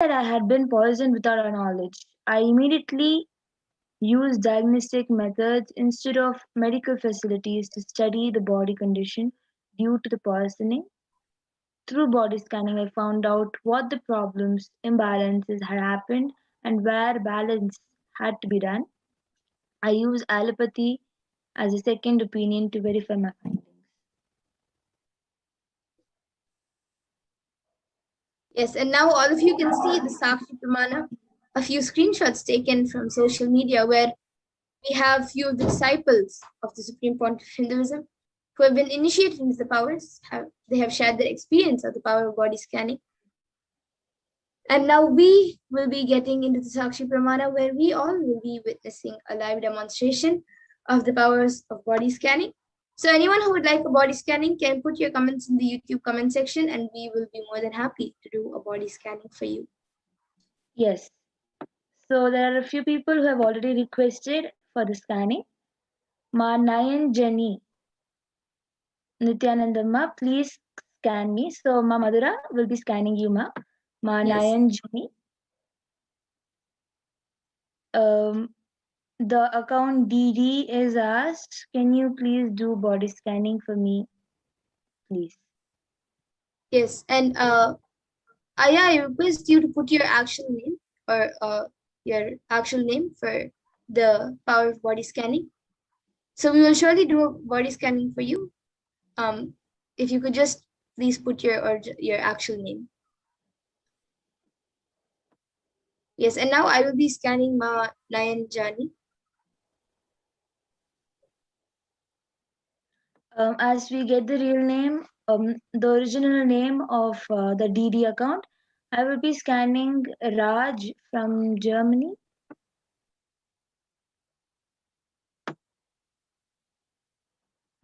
that I had been poisoned without our knowledge. I immediately used diagnostic methods instead of medical facilities to study the body condition due to the poisoning. Through body scanning, I found out what the problems, imbalances had happened, and where balance had to be done. I use allopathy as a second opinion to verify my findings. Yes, and now all of you can see the Sakshi Pramana, a few screenshots taken from social media where we have few of the disciples of the Supreme Pontiff of Hinduism who have been initiated into the powers. They have shared their experience of the power of body scanning. And now we will be getting into the Sakshi Pramana where we all will be witnessing a live demonstration of the powers of body scanning. So anyone who would like a body scanning can put your comments in the YouTube comment section and we will be more than happy to do a body scanning for you. Yes. So there are a few people who have already requested for the scanning. Ma Nayan Jenny Nithyananda ma, please scan me. So Ma Madhura will be scanning you, ma. Ma Yes. Nayan Jenny. The account DD is asked, can you please do body scanning for me, please? Yes, and Aya, I request you to put your actual name or your actual name for the power of body scanning. So we will surely do a body scanning for you. If you could just please put your actual name. Yes, and now I will be scanning Ma Nayan Jani. As we get the real name, the original name of the DD account, I will be scanning Raj from Germany.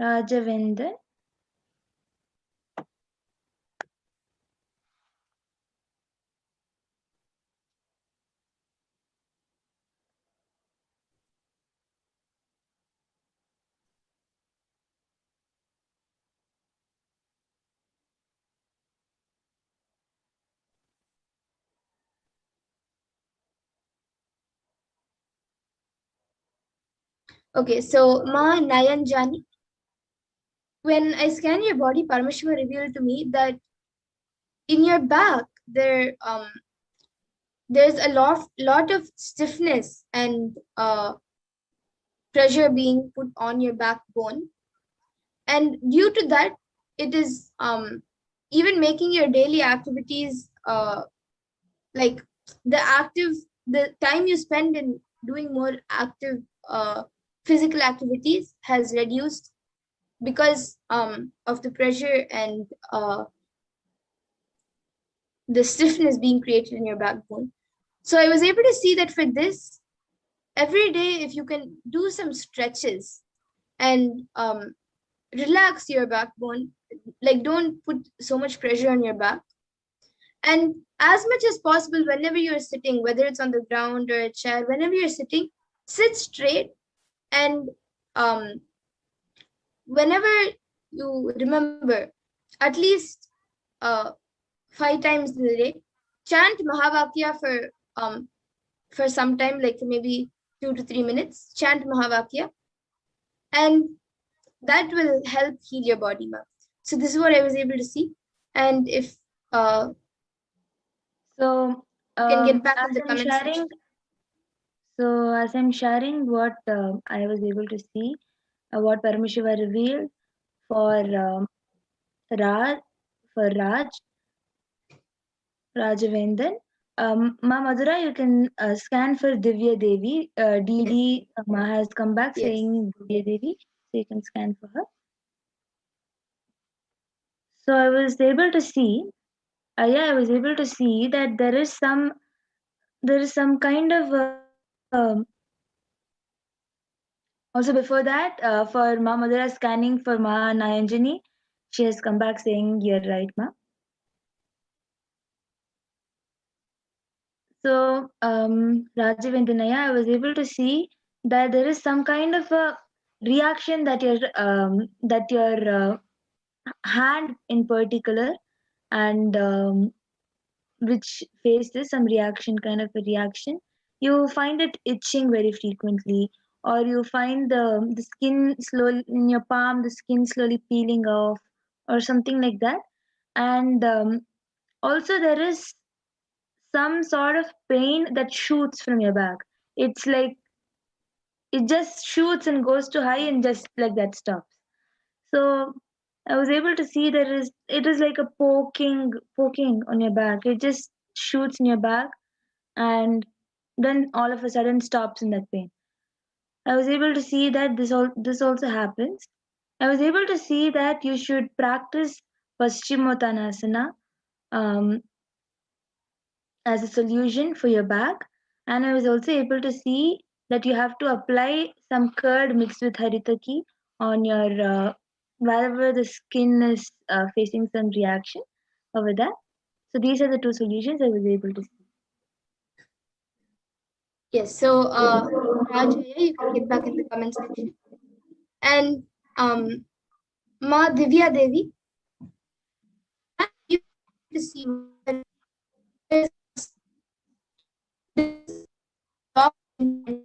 Rajavendra. Okay, so Ma Nayan Jani. When I scan your body, Paramashiva revealed to me that in your back there's a lot of stiffness and pressure being put on your backbone, and due to that it is even making your daily activities like the time you spend in doing more active physical activities has reduced because of the pressure and the stiffness being created in your backbone. So I was able to see that for this, every day, if you can do some stretches and relax your backbone, like don't put so much pressure on your back. And as much as possible, whenever you're sitting, whether it's on the ground or a chair, whenever you're sitting, sit straight. And whenever you remember, at least uh, 5 times in a day, chant Mahavakya for some time, like maybe 2 to 3 minutes, chant Mahavakya, and that will help heal your body, ma'am. So this is what I was able to see. And if So you can get back as in the I'm comment sharing, section. what I was able to see, what Paramashiva revealed for Raj, for Rajavendran. Ma Madhura, you can scan for Divya Devi. DD has come back Yes. saying Divya Devi, so you can scan for her. So I was able to see, I was able to see that there is some kind of also before that for Ma Madhura scanning for Ma Nayanjani, she has come back saying you're right, Ma. So, Rajavendanaya, I was able to see that there is some kind of a reaction that your hand in particular and which faces some reaction, kind of a reaction, you find it itching very frequently, or you find the skin slowly in your palm, the skin slowly peeling off, or something like that. And also, there is some sort of pain that shoots from your back. It's like it just shoots and goes to high and just like that stops. So I was able to see there is it is like a poking on your back. It just shoots in your back and then all of a sudden stops in that pain. I was able to see that this also happens. I was able to see that you should practice Paschimottanasana um, as a solution for your back, and I was also able to see that you have to apply some curd mixed with haritaki on your wherever the skin is facing some reaction over that. So these are the two solutions I was able to see. Yes. So, Rajaya, you can get back in the comment section. And Ma Divya Devi, you to see there's this block in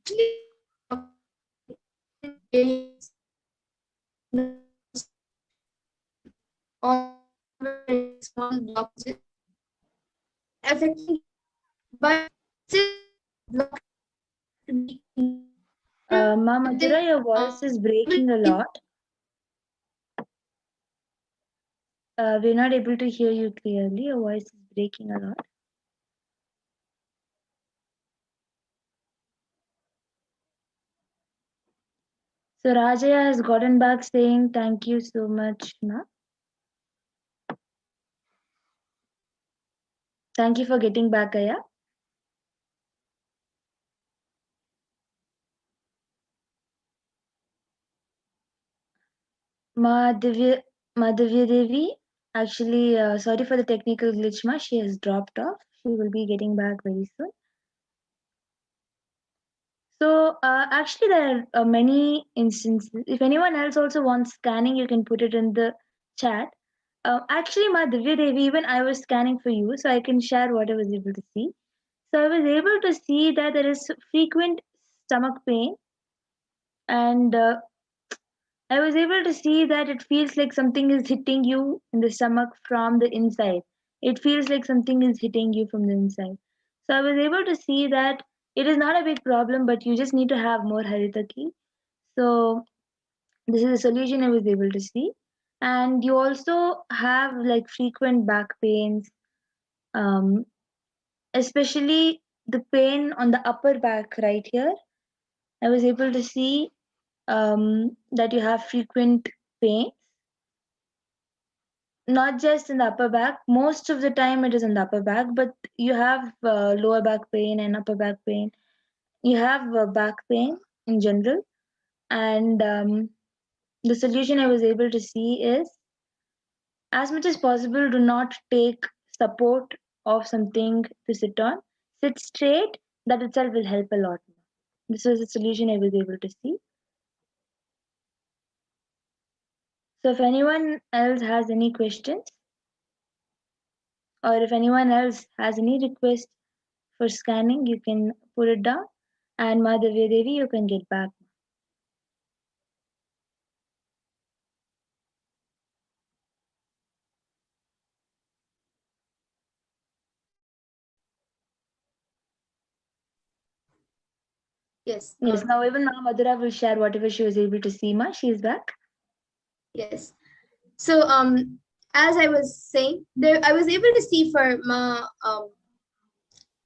actually or very small blockages affecting, but still block to be Ma Madhura, your voice is breaking a lot. We're not able to hear you clearly. Your voice is breaking a lot. So Rajaya has gotten back saying thank you so much, Ma. Thank you for getting back, Aya. Ma Divya Devi, actually, sorry for the technical glitch, Ma. She has dropped off. She will be getting back very soon. So, actually, there are many instances. If anyone else also wants scanning, you can put it in the chat. Actually, Ma Divya Devi, even I was scanning for you, so I can share what I was able to see. So, I was able to see that there is frequent stomach pain, and I was able to see that it feels like something is hitting you in the stomach from the inside. It feels like something is hitting you from the inside. So I was able to see that it is not a big problem, but you just need to have more haritaki. So this is a solution I was able to see. And you also have like frequent back pains, um, especially the pain on the upper back right here. I was able to see that you have frequent pain, not just in the upper back. Most of the time it is in the upper back, but you have lower back pain and upper back pain. You have back pain in general, and the solution I was able to see is, as much as possible, do not take support of something to sit on. Sit straight. That itself will help a lot. This was the solution I was able to see. So if anyone else has any questions, or if anyone else has any request for scanning, you can put it down. And Madhavya Devi, you can get back. yes, Yes, now Madhura will share whatever she was able to see. Ma, she is back. yes. So as I was saying, there I was able to see for Ma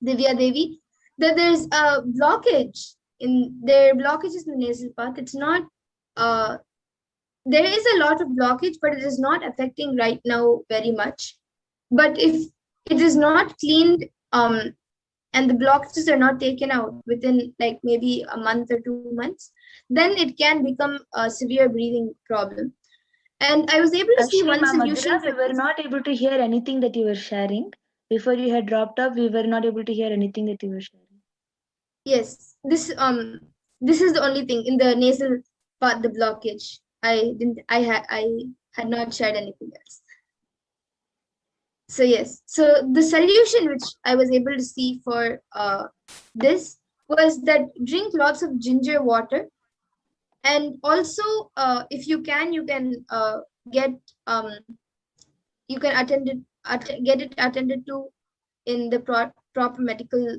Divya Devi that there's a blockage in their blockages in the nasal path. It's not uh there is a lot of blockage, but it is not affecting right now very much. But if it is not cleaned, and the blockages are not taken out within like maybe a month or 2 months, then it can become a severe breathing problem. And I was able to see Actually, one Ma solution Madhura, for we were this. not able to hear anything that you were sharing. Before you had dropped off, we were not able to hear anything that you were sharing. Yes, this is the only thing in the nasal part, the blockage. I didn't. I had. I had not shared anything else. So yes, so the solution which I was able to see for this was that drink lots of ginger water, and also if you can, get um, you can get it attended to in the proper medical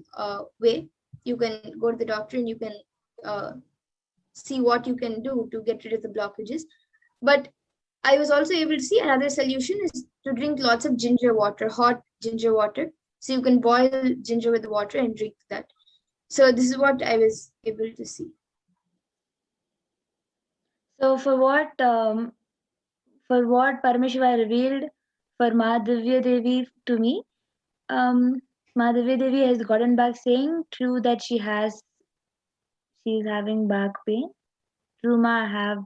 way. You can go to the doctor and you can uh, see what you can do to get rid of the blockages. But I was also able to see another solution is to drink lots of ginger water, hot ginger water. So you can boil ginger with water and drink that. So this is what I was able to see. So for what Paramashiva revealed for Madhavya Devi to me, um, Madhavya Devi has gotten back saying true that she's having back pain. True, ma, I have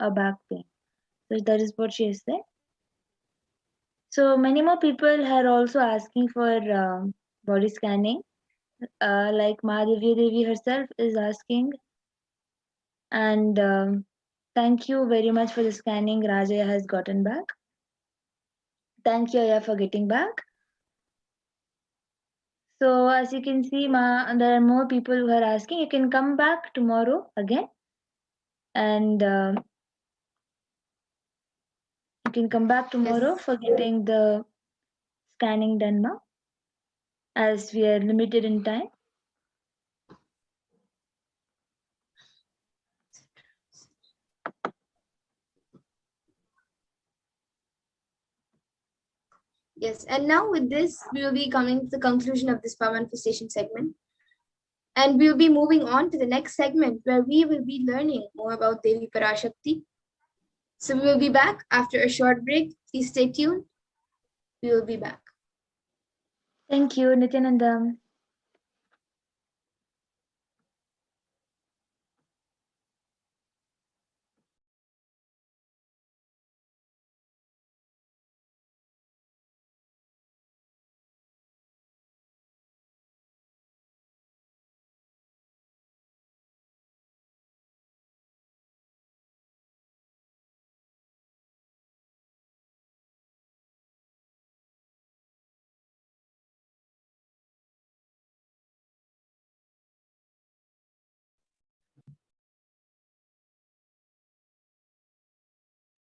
a back pain. So that is what she has said. So many more people are also asking for body scanning, like Madhavya Devi herself is asking. And thank you very much for the scanning Rajaya has gotten back. Thank you, Aya, for getting back. So as you can see, there are more people who are asking. You can come back tomorrow again, and you can come back tomorrow Yes. for getting the scanning done now, as we are limited in time. Yes, and now with this, we will be coming to the conclusion of this power manifestation segment. And we will be moving on to the next segment where we will be learning more about Devi Parashakti. So we will be back after a short break. Please stay tuned. We will be back. Thank you, Nityananda.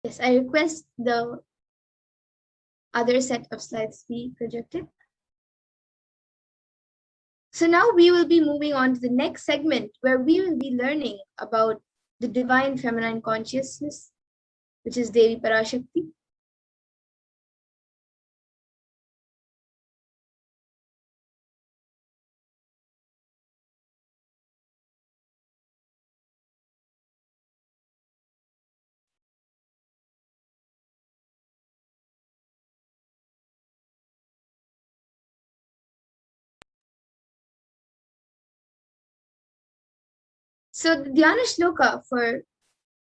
Yes, I request the other set of slides be projected. So now we will be moving on to the next segment where we will be learning about the divine feminine consciousness, which is Devi Parashakti. So the Dhyana Shloka for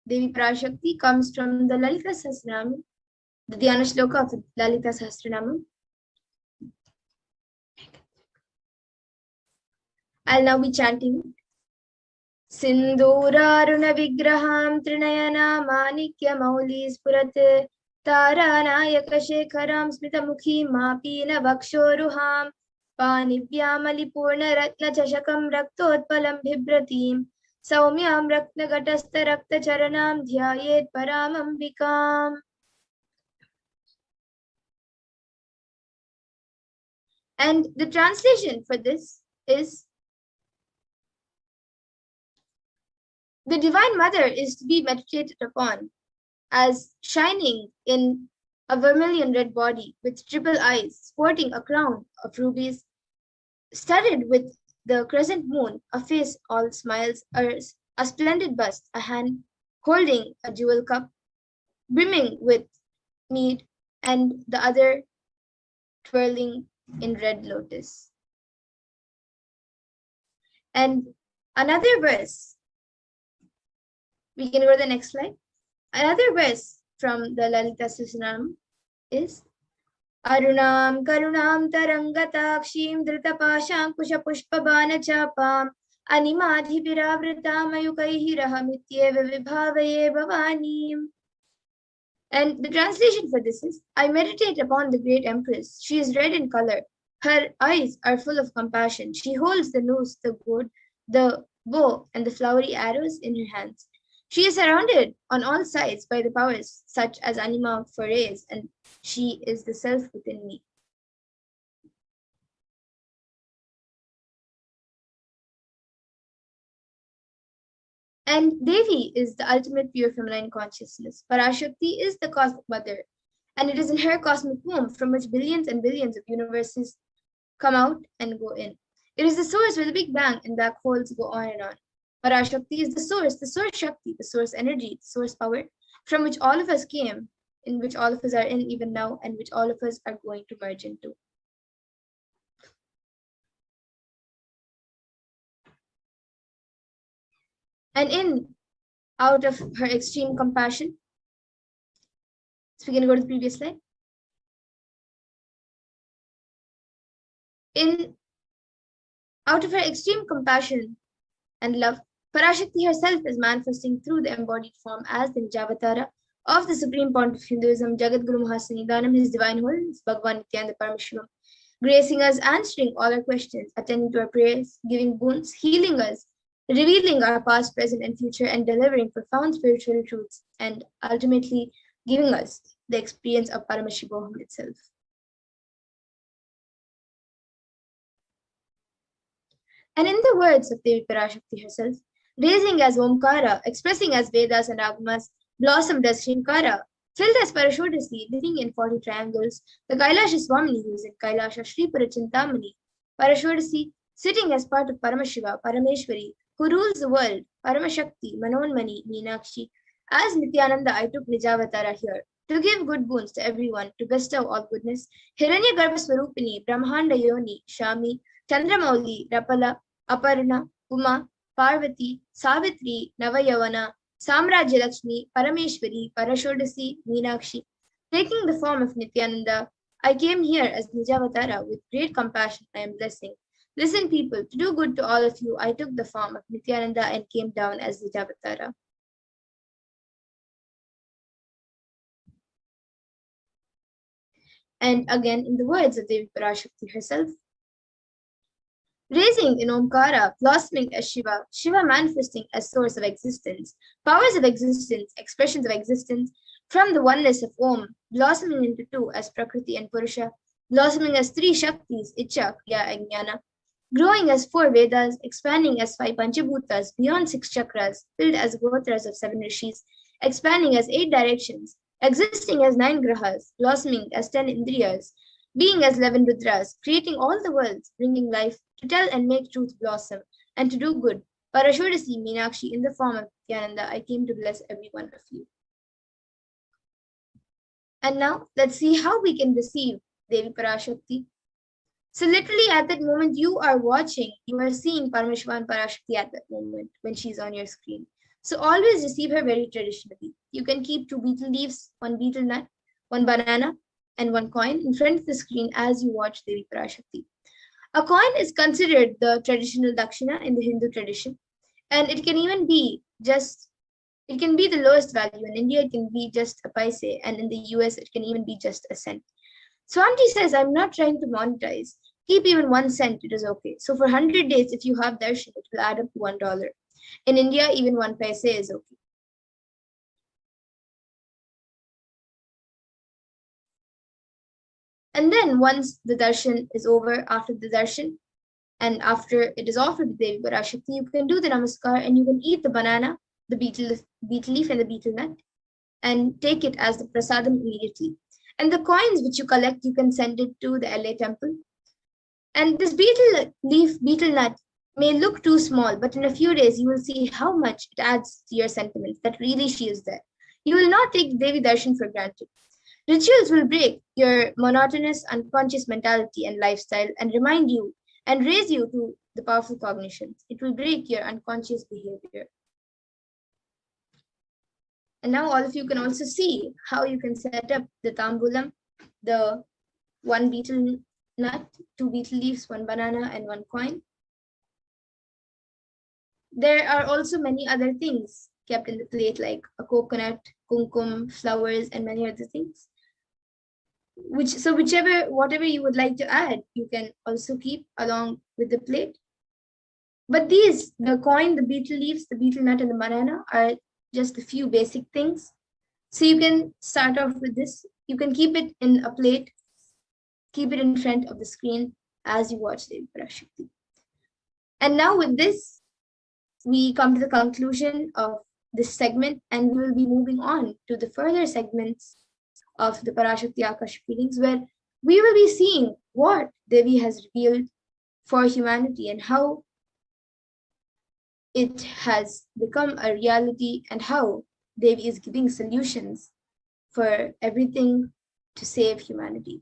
Devi Parashakti comes from the Lalita Sahasranam, the Dhyana Shloka of Lalita Sahasranam. I'll now be chanting. Sindhuraruna vigraham trinayana manikya mauli spurat taranayaka shekharam smitamukhi mapina vakshoruham panivyamali ratna chashakam raktotpalam bhibratim saumyam ratna gatastha rakta charanam dhyayet paramambikam. And the translation for this is: the Divine Mother is to be meditated upon as shining in a vermilion red body with triple eyes, sporting a crown of rubies, studded with the crescent moon, a face all smiles, a splendid bust, a hand holding a jewel cup, brimming with mead, and the other twirling in red lotus. And another verse, we can go to the next slide. Another verse from the Lalita Sahasranam is Arunam Karunam Tarangatakshim Dritapashankushapushpabana Animadhi Viravritam Ayukaihi Rahamityeva Vibhavaye Bhavanim. And the translation for this is, I meditate upon the great empress. She is red in color. Her eyes are full of compassion. She holds the noose, the gourd, the bow, and the flowery arrows in her hands. She is surrounded on all sides by the powers such as anima forays, and she is the self within me. And Devi is the ultimate pure feminine consciousness. Parashakti is the cosmic mother, and it is in her cosmic womb from which billions and billions of universes come out and go in. It is the source where the Big Bang and black holes go on and on. Parashakti is the source Shakti, the source energy, the source power, from which all of us came, in which all of us are in even now, and which all of us are going to merge into. And out of her extreme compassion, so we're going to go to the previous slide. Out of her extreme compassion and love, Parashakti herself is manifesting through the embodied form as the Nijavatara of the Supreme Pontiff of Hinduism, Jagadguru Mahasanidanam, His Divine Holiness, Bhagavan Nithyananda Paramashivam, gracing us, answering all our questions, attending to our prayers, giving boons, healing us, revealing our past, present, and future, and delivering profound spiritual truths, and ultimately giving us the experience of Paramashivoham itself. And in the words of Devi Parashakti herself, raising as Omkara, expressing as Vedas and Agamas, blossomed as Shinkara, filled as Parashodasi, living in 40 triangles, the Kailasa Swamini, who is in Kailasa, Sri Parachintamani, Parashodasi, sitting as part of Paramashiva, Parameshwari, who rules the world, Paramashakti, Manonmani, Meenakshi. As Nithyananda, I took Nijavatara here to give good boons to everyone, to bestow all goodness. Hiranyagarbha Swarupini, Brahmanda Yoni, Shami, Chandramauli, Rapala, Aparna, Uma, Parvati, Savitri, Navayavana, Samrajya Lakshmi, Parameshwari, Parashodasi, Meenakshi. Taking the form of Nithyananda, I came here as Nijavatara with great compassion I am blessing. Listen, people, to do good to all of you, I took the form of Nithyananda and came down as Nijavatara. And again, in the words of Devi Parashakti herself, raising in Omkara, blossoming as Shiva, Shiva manifesting as source of existence, powers of existence, expressions of existence, from the oneness of Om, blossoming into two as Prakriti and Purusha, blossoming as three Shaktis, Icha, Kriya, and Jnana, growing as four Vedas, expanding as five Panchabhutas, beyond six chakras, filled as Gotras of seven Rishis, expanding as eight directions, existing as nine Grahas, blossoming as 10 Indriyas, being as 11 Rudras, creating all the worlds, bringing life, to tell and make truth blossom, and to do good. Parashodasi Meenakshi, in the form of Nithyananda, I came to bless every one of you. And now, let's see how we can receive Devi Parashakti. So literally at that moment you are watching, you are seeing Paramashiva and Parashakti at that moment when she's on your screen. So always receive her very traditionally. You can keep 2 betel leaves, 1 betel nut, 1 banana, and 1 coin in front of the screen as you watch Devi Parashakti. A coin is considered the traditional dakshina in the Hindu tradition, and it can even be it can be the lowest value. In India, it can be just a paise, and in the US, it can even be just a cent. Swamiji says, I'm not trying to monetize. Keep even 1 cent, it is okay. So for 100 days, if you have darshan, it will add up to $1. In India, even 1 paise is okay. And then once the darshan is over, after the darshan, and after it is offered to Devi Parashakti, you can do the namaskar and you can eat the banana, the betel leaf and the betel nut, and take it as the prasadam immediately. And the coins which you collect, you can send it to the LA temple. And this betel leaf, betel nut may look too small, but in a few days you will see how much it adds to your sentiments, that really she is there. You will not take Devi Darshan for granted. Rituals will break your monotonous, unconscious mentality and lifestyle and remind you and raise you to the powerful cognitions. It will break your unconscious behavior. And now all of you can also see how you can set up the tambulam, the 1 betel nut, 2 betel leaves, 1 banana, and 1 coin. There are also many other things kept in the plate, like a coconut, kumkum, flowers, and many other things. Whatever you would like to add, you can also keep along with the plate. But these, the coin, the betel leaves, the betel nut, and the banana are just a few basic things. So you can start off with this. You can keep it in a plate, keep it in front of the screen as you watch the Parashakti. And now with this, we come to the conclusion of this segment, and we will be moving on to the further segments of the Parashakti Akash readings, where we will be seeing what Devi has revealed for humanity and how it has become a reality, and how Devi is giving solutions for everything to save humanity.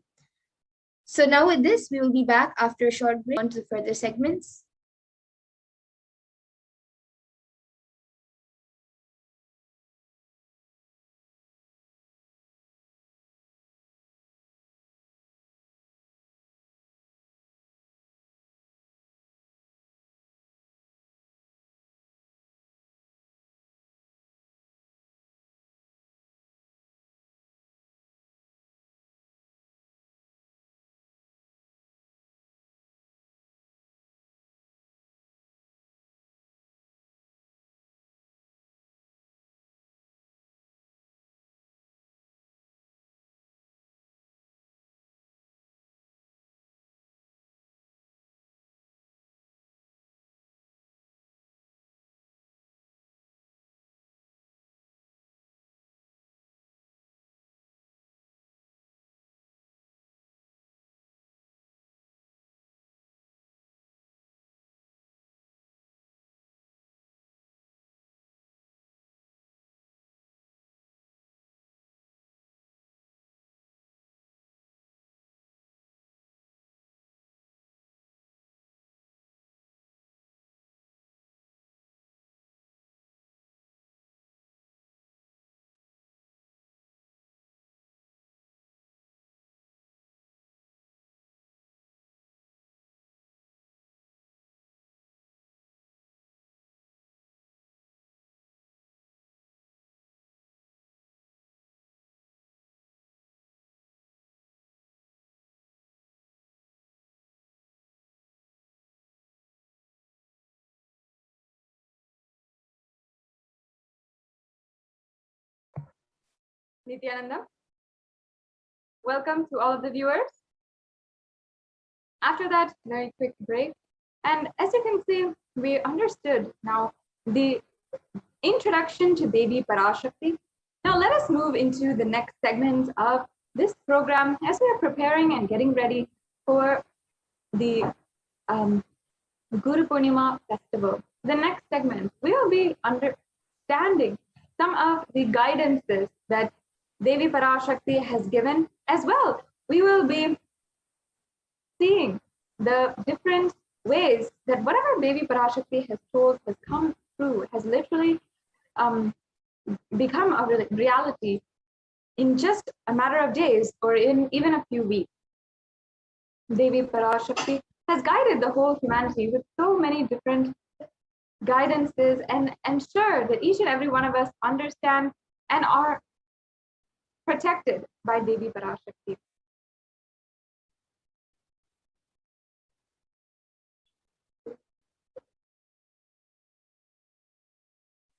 So now with this, we will be back after a short break on to the further segments. Nithyananda. Welcome to all of the viewers. After that very quick break, and as you can see, we understood now the introduction to Devi Parashakti. Now let us move into the next segment of this program as we are preparing and getting ready for the Guru Purnima festival. The next segment, we will be understanding some of the guidances that Devi Parashakti has given. As well, we will be seeing the different ways that whatever Devi Parashakti has told has come true, has literally become a reality in just a matter of days or in even a few weeks. Devi Parashakti has guided the whole humanity with so many different guidances, and ensure that each and every one of us understand and are protected by Devi Parashakti.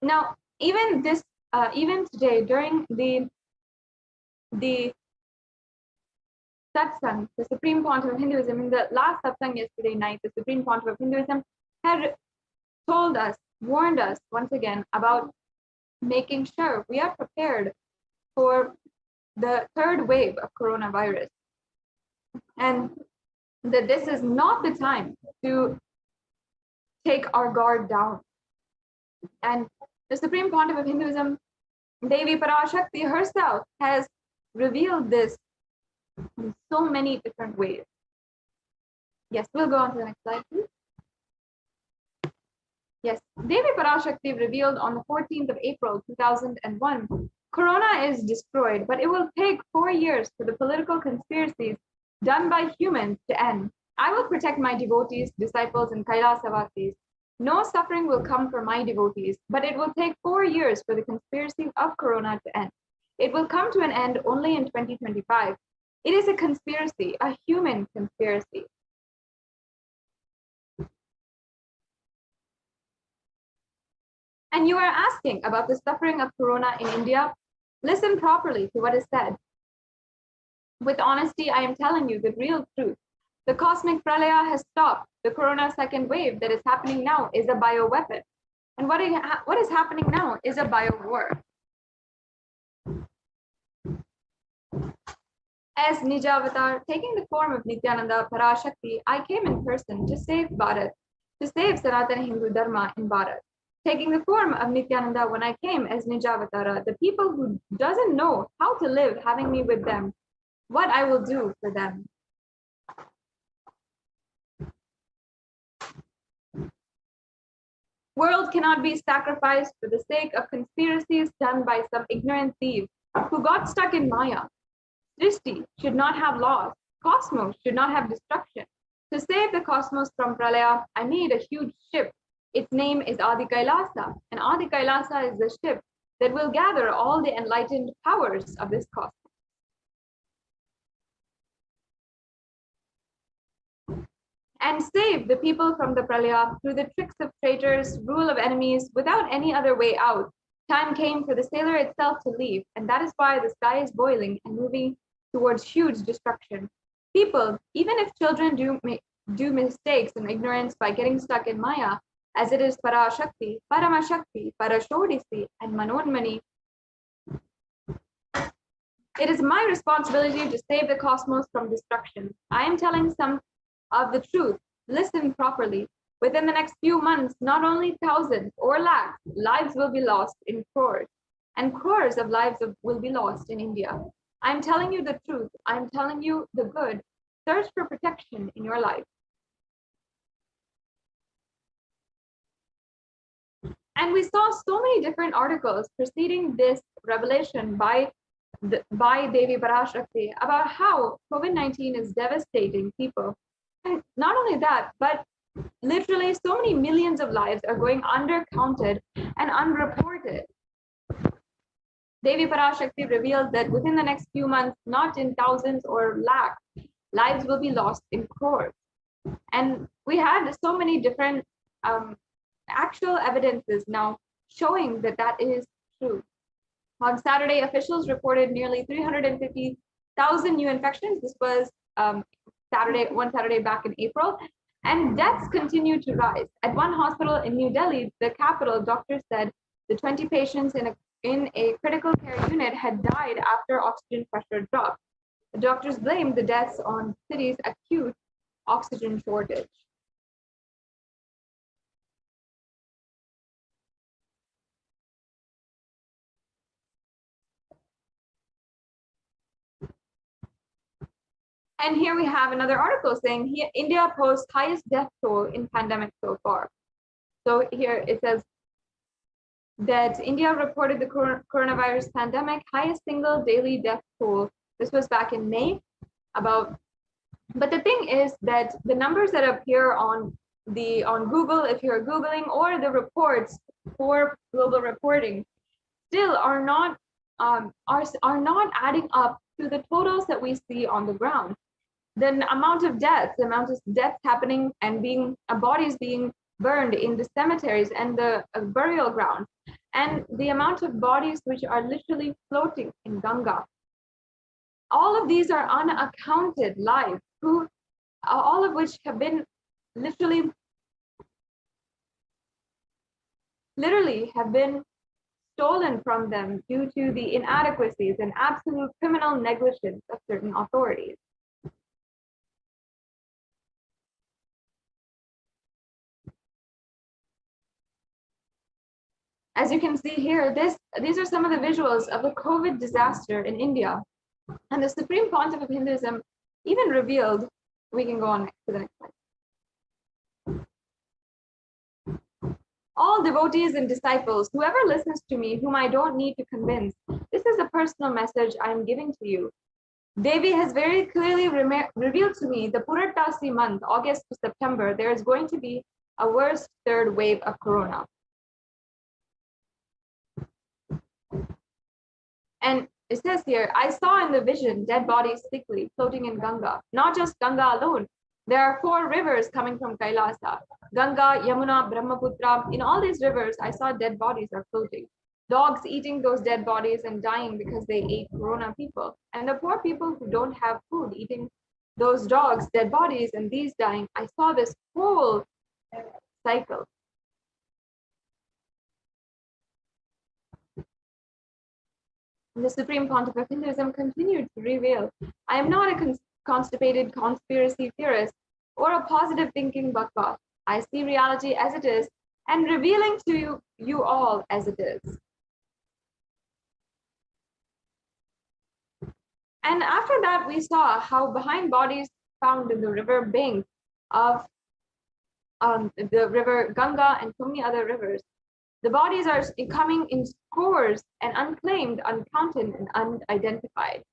Now, even today during the Satsang, the Supreme Pontiff of Hinduism, in the last Satsang yesterday night, the Supreme Pontiff of Hinduism had told us, warned us once again about making sure we are prepared for the third wave of coronavirus, and that this is not the time to take our guard down. And the Supreme Pontiff of Hinduism, Devi Parashakti herself, has revealed this in so many different ways. Yes, we'll go on to the next slide, please. Yes, Devi Parashakti revealed on the 14th of April, 2001, Corona is destroyed, but it will take 4 years for the political conspiracies done by humans to end. I will protect my devotees, disciples, and Kailasa vasis. No suffering will come for my devotees, but it will take 4 years for the conspiracy of Corona to end. It will come to an end only in 2025. It is a conspiracy, a human conspiracy. And you are asking about the suffering of Corona in India? Listen properly to what is said. With honesty, I am telling you the real truth. The cosmic pralaya has stopped. The Corona second wave that is happening now is a bioweapon. And what is happening now is a biowar. As Nijavatar, taking the form of Nithyananda Parashakti, I came in person to save Bharat, to save Sanatana Hindu Dharma in Bharat. Taking the form of Nithyananda when I came as Nijavatara, the people who doesn't know how to live having me with them, what I will do for them. World cannot be sacrificed for the sake of conspiracies done by some ignorant thieves who got stuck in Maya. Srishti should not have loss. Cosmos should not have destruction. To save the cosmos from Pralaya, I made a huge ship. Its name is Adi Kailasa, and Adi Kailasa is the ship that will gather all the enlightened powers of this cosmos. And save the people from the Pralaya through the tricks of traitors, rule of enemies, without any other way out. Time came for the sailor itself to leave, and that is why the sky is boiling and moving towards huge destruction. People, even if children do mistakes and ignorance by getting stuck in Maya, as it is Parashakti, Paramashakti, Parashodisi, and Manonmani, it is my responsibility to save the cosmos from destruction. I am telling some of the truth. Listen properly. Within the next few months, not only thousands or lakhs, lives will be lost in crores, and crores of lives will be lost in India. I'm telling you the truth. I'm telling you the good. Search for protection in your life. And we saw so many different articles preceding this revelation by Devi Parashakti about how COVID-19 is devastating people. And not only that, but literally so many millions of lives are going undercounted and unreported. Devi Parashakti revealed that within the next few months, not in thousands or lakhs, lives will be lost in crores. And we had so many different actual evidences now showing that that is true. On Saturday, officials reported nearly 350,000 new infections. This was one Saturday back in April, and deaths continue to rise. At one hospital in New Delhi, the capital, doctors said the 20 patients in a critical care unit had died after oxygen pressure dropped. The doctors blamed the deaths on the city's acute oxygen shortage. And here we have another article saying India posts highest death toll in pandemic so far. So here it says that India reported the coronavirus pandemic highest single daily death toll. This was back in May. But the thing is that the numbers that appear on Google, if you're Googling, or the reports for global reporting, still are not adding up to the totals that we see on the ground. The amount of deaths happening and bodies being burned in the cemeteries and the burial grounds, and the amount of bodies which are literally floating in Ganga. All of these are unaccounted lives, all of which have been literally have been stolen from them due to the inadequacies and absolute criminal negligence of certain authorities. As you can see here, these are some of the visuals of the COVID disaster in India. And the Supreme Pontiff of Hinduism even revealed, we can go on to the next slide. All devotees and disciples, whoever listens to me, whom I don't need to convince, this is a personal message I am giving to you. Devi has very clearly revealed to me the Purattasi month, August to September, there is going to be a worst third wave of corona. And it says here, I saw in the vision dead bodies thickly floating in Ganga. Not just Ganga alone. There are 4 rivers coming from Kailasa. Ganga, Yamuna, Brahmaputra. In all these rivers, I saw dead bodies are floating. Dogs eating those dead bodies and dying because they ate corona people. And the poor people who don't have food eating those dogs' dead bodies and these dying. I saw this whole cycle. The Supreme Pontiff of Hinduism continued to reveal, I am not a constipated conspiracy theorist or a positive thinking buckbot. I see reality as it is and revealing to you all as it is. And after that, we saw how behind bodies found in the river bank of the river Ganga and so many other rivers, the bodies are coming in scores and unclaimed, uncounted, and unidentified.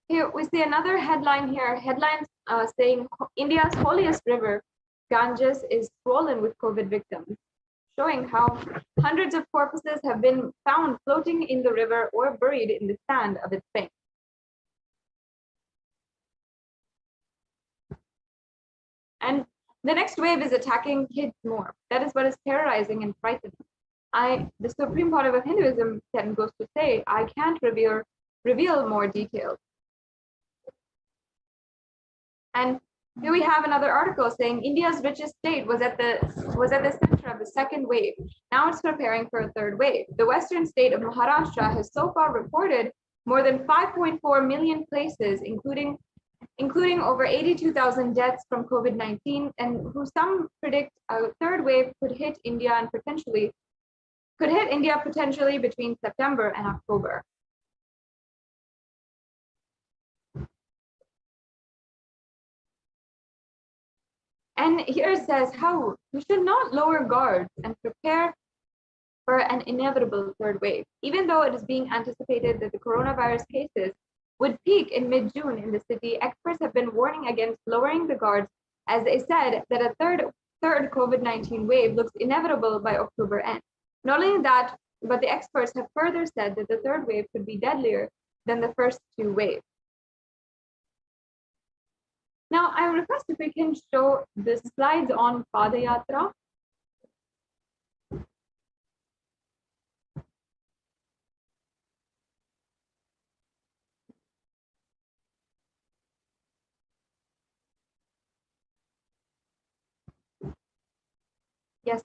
Here we see another headline here, headlines saying India's holiest river, Ganges, is swollen with COVID victims, showing how hundreds of corpses have been found floating in the river or buried in the sand of its bank. And the next wave is attacking kids more. That is what is terrorizing and frightening. The Supreme Pontiff of Hinduism then goes to say, I can't reveal more details. And here we have another article saying India's richest state was at the center of the second wave. Now it's preparing for a third wave. The western state of Maharashtra has so far reported more than 5.4 million cases, including over 82,000 deaths from COVID-19, and who some predict a third wave could hit India potentially between September and October. And here it says how we should not lower guards and prepare for an inevitable third wave. Even though it is being anticipated that the coronavirus cases would peak in mid-June in the city, experts have been warning against lowering the guards, as they said that a third COVID-19 wave looks inevitable by October end. Not only that, but the experts have further said that the third wave could be deadlier than the first 2 waves. Now, I request if we can show the slides on Padayatra. Yes.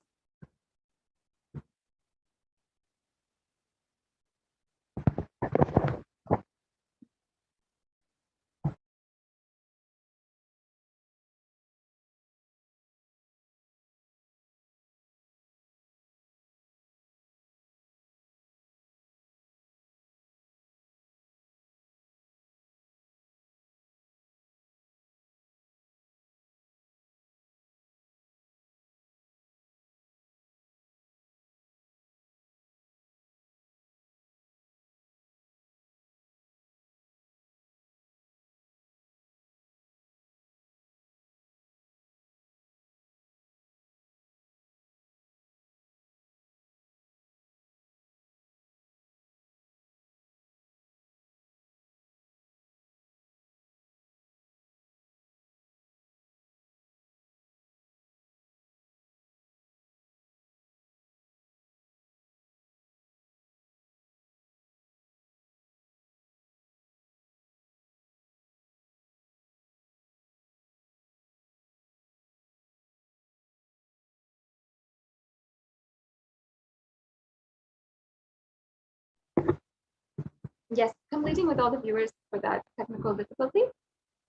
Yes, completing with all the viewers for that technical difficulty.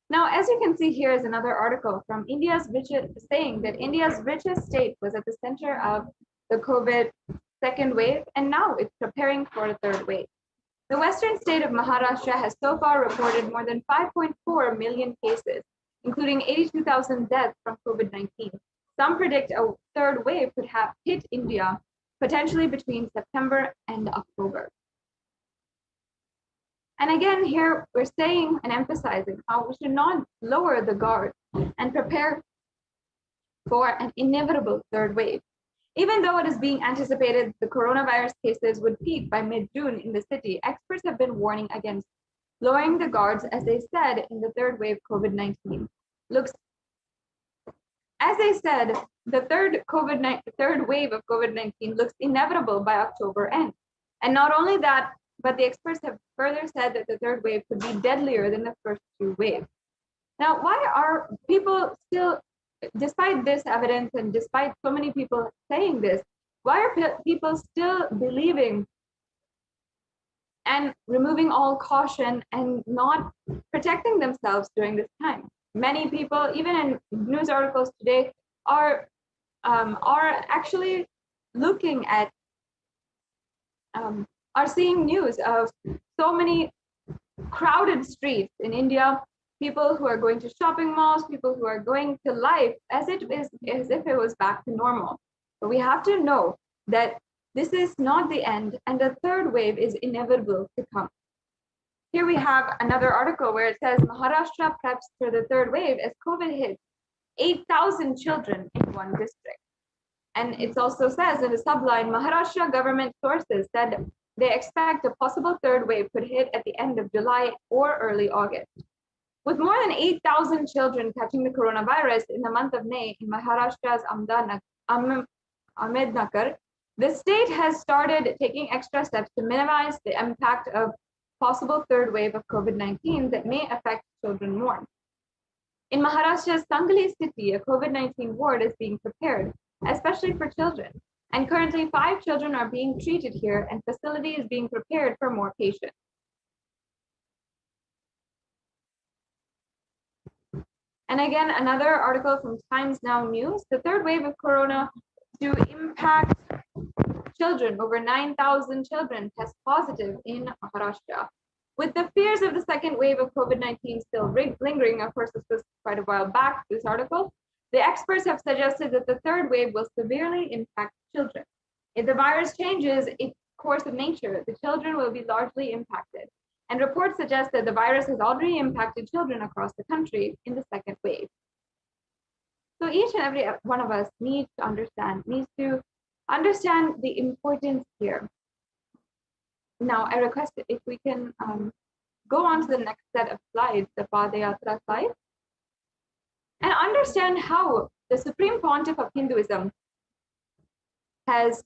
Now, as you can see here is another article from India's richest, saying that India's richest state was at the center of the COVID second wave, and now it's preparing for a third wave. The western state of Maharashtra has so far reported more than 5.4 million cases, including 82,000 deaths from COVID-19. Some predict a third wave could have hit India potentially between September and October. And again, here we're saying and emphasizing how we should not lower the guard and prepare for an inevitable third wave. Even though it is being anticipated the coronavirus cases would peak by mid-June in the city, experts have been warning against lowering the guards, as they said in the third wave COVID-19 looks. As they said, the third wave of COVID-19 looks inevitable by October end. And not only that, but the experts have further said that the third wave could be deadlier than the first two waves. Now, why are people still, despite this evidence and despite so many people saying this, why are people still believing and removing all caution and not protecting themselves during this time? Many people, even in news articles today, are actually looking at, are seeing news of so many crowded streets in India, people who are going to shopping malls, people who are going to life as if it was back to normal. But we have to know that this is not the end, and the third wave is inevitable to come. Here we have another article where it says Maharashtra preps for the third wave as COVID hits 8,000 children in one district. And it also says in the subline, Maharashtra government sources said they expect a possible third wave could hit at the end of July or early August. With more than 8,000 children catching the coronavirus in the month of May in Maharashtra's Ahmednagar, the state has started taking extra steps to minimize the impact of possible third wave of COVID-19 that may affect children more. In Maharashtra's Sangli city, a COVID-19 ward is being prepared, especially for children. And currently 5 children are being treated here, and facility is being prepared for more patients. And again, another article from Times Now News, the third wave of corona to impact children. Over 9,000 children test positive in Maharashtra. With the fears of the second wave of COVID-19 still lingering, of course, this was quite a while back, this article, the experts have suggested that the third wave will severely impact children. If the virus changes its course of nature, the children will be largely impacted. And reports suggest that the virus has already impacted children across the country in the second wave. So each and every one of us needs to understand the importance here. Now, I request if we can go on to the next set of slides, the Padayatra slide, and understand how the Supreme Pontiff of Hinduism has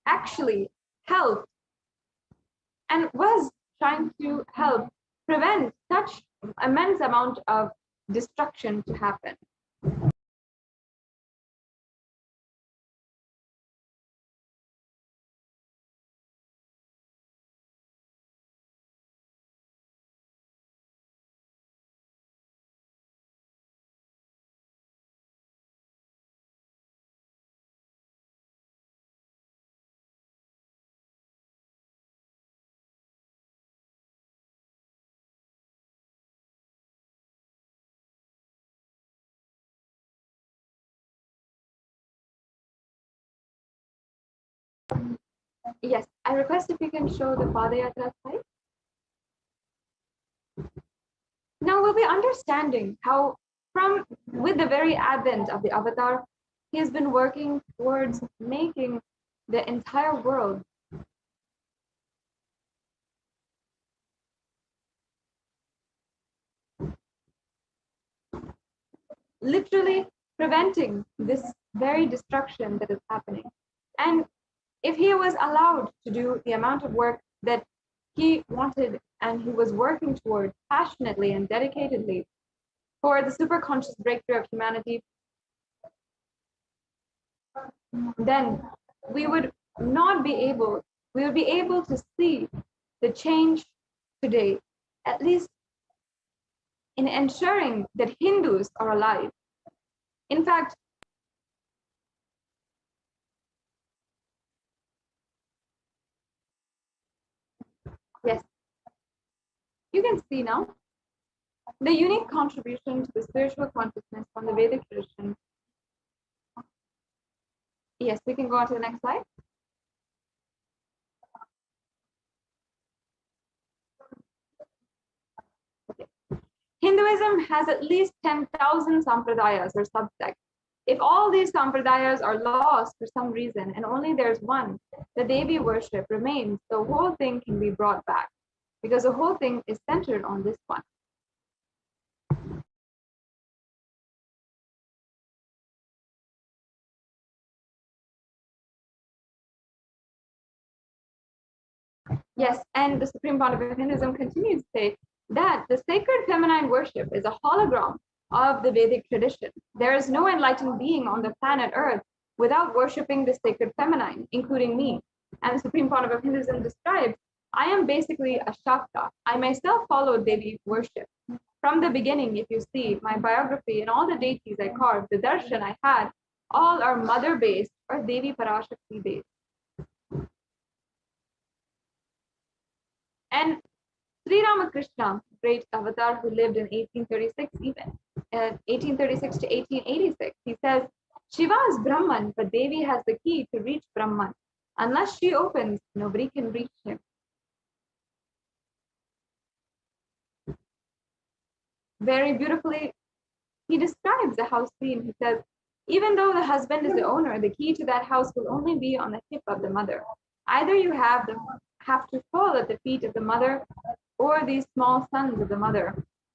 actually helped and was trying to help prevent such immense amount of destruction to happen. Yes, I request if you can show the Padayatra slide. Now we'll be understanding how with the very advent of the avatar, he has been working towards making the entire world literally preventing this very destruction that is happening. And if he was allowed to do the amount of work that he wanted and he was working toward passionately and dedicatedly for the superconscious breakthrough of humanity, then we would be able to see the change today, at least in ensuring that Hindus are alive. In fact, yes, you can see now the unique contribution to the spiritual consciousness from the Vedic tradition. Yes, we can go on to the next slide. Hinduism has at least 10,000 sampradayas or subsects. If all these sampradayas are lost for some reason and only there's one, the Devi worship remains, the whole thing can be brought back because the whole thing is centered on this one. Yes, and the Supreme Pontiff of Hinduism continues to say that the sacred feminine worship is a hologram of the Vedic tradition. There is no enlightened being on the planet Earth without worshipping the sacred feminine, including me. And the Supreme Pontiff of Hinduism describes, I am basically a Shakta. I myself followed Devi worship. From the beginning, if you see my biography and all the deities I carved, the Darshan I had, all are mother-based or Devi Parashakti-based. And Sri Ramakrishna, great avatar who lived in 1836 even, 1836 to 1886, he says, Shiva is Brahman, but Devi has the key to reach Brahman. Unless she opens, nobody can reach him. Very beautifully, he describes the house scene. He says, even though the husband is the owner, the key to that house will only be on the hip of the mother. Either you have to fall at the feet of the mother or these small sons of the mother.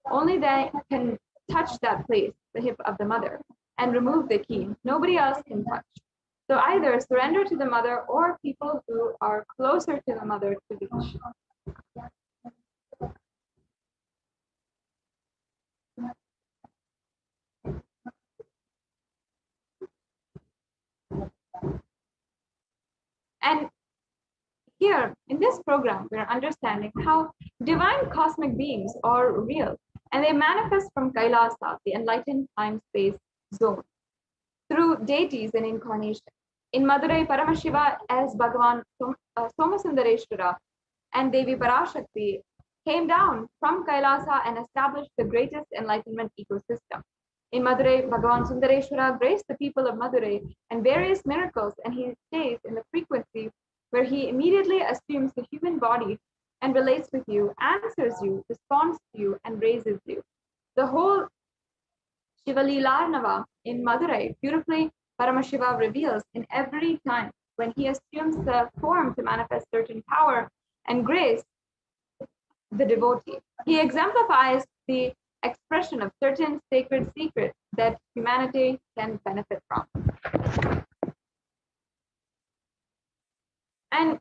Only they can touch that place, the hip of the mother, and remove the key. Nobody else can touch. So either surrender to the mother or people who are closer to the mother to reach. And here in this program, we're understanding how divine cosmic beings are real and they manifest from Kailasa, the enlightened time-space zone, through deities and incarnation. In Madurai, Paramashiva as Bhagavan Somasundareshwara and Devi Parashakti came down from Kailasa and established the greatest enlightenment ecosystem. In Madurai, Bhagavan Sundareshwara graced the people of Madurai and various miracles, and he stays in the frequency where he immediately assumes the human body and relates with you, answers you, responds to you, and raises you. The whole Shivalilarnava in Madurai beautifully Paramashiva reveals in every time when he assumes the form to manifest certain power and grace the devotee. He exemplifies the expression of certain sacred secrets that humanity can benefit from. And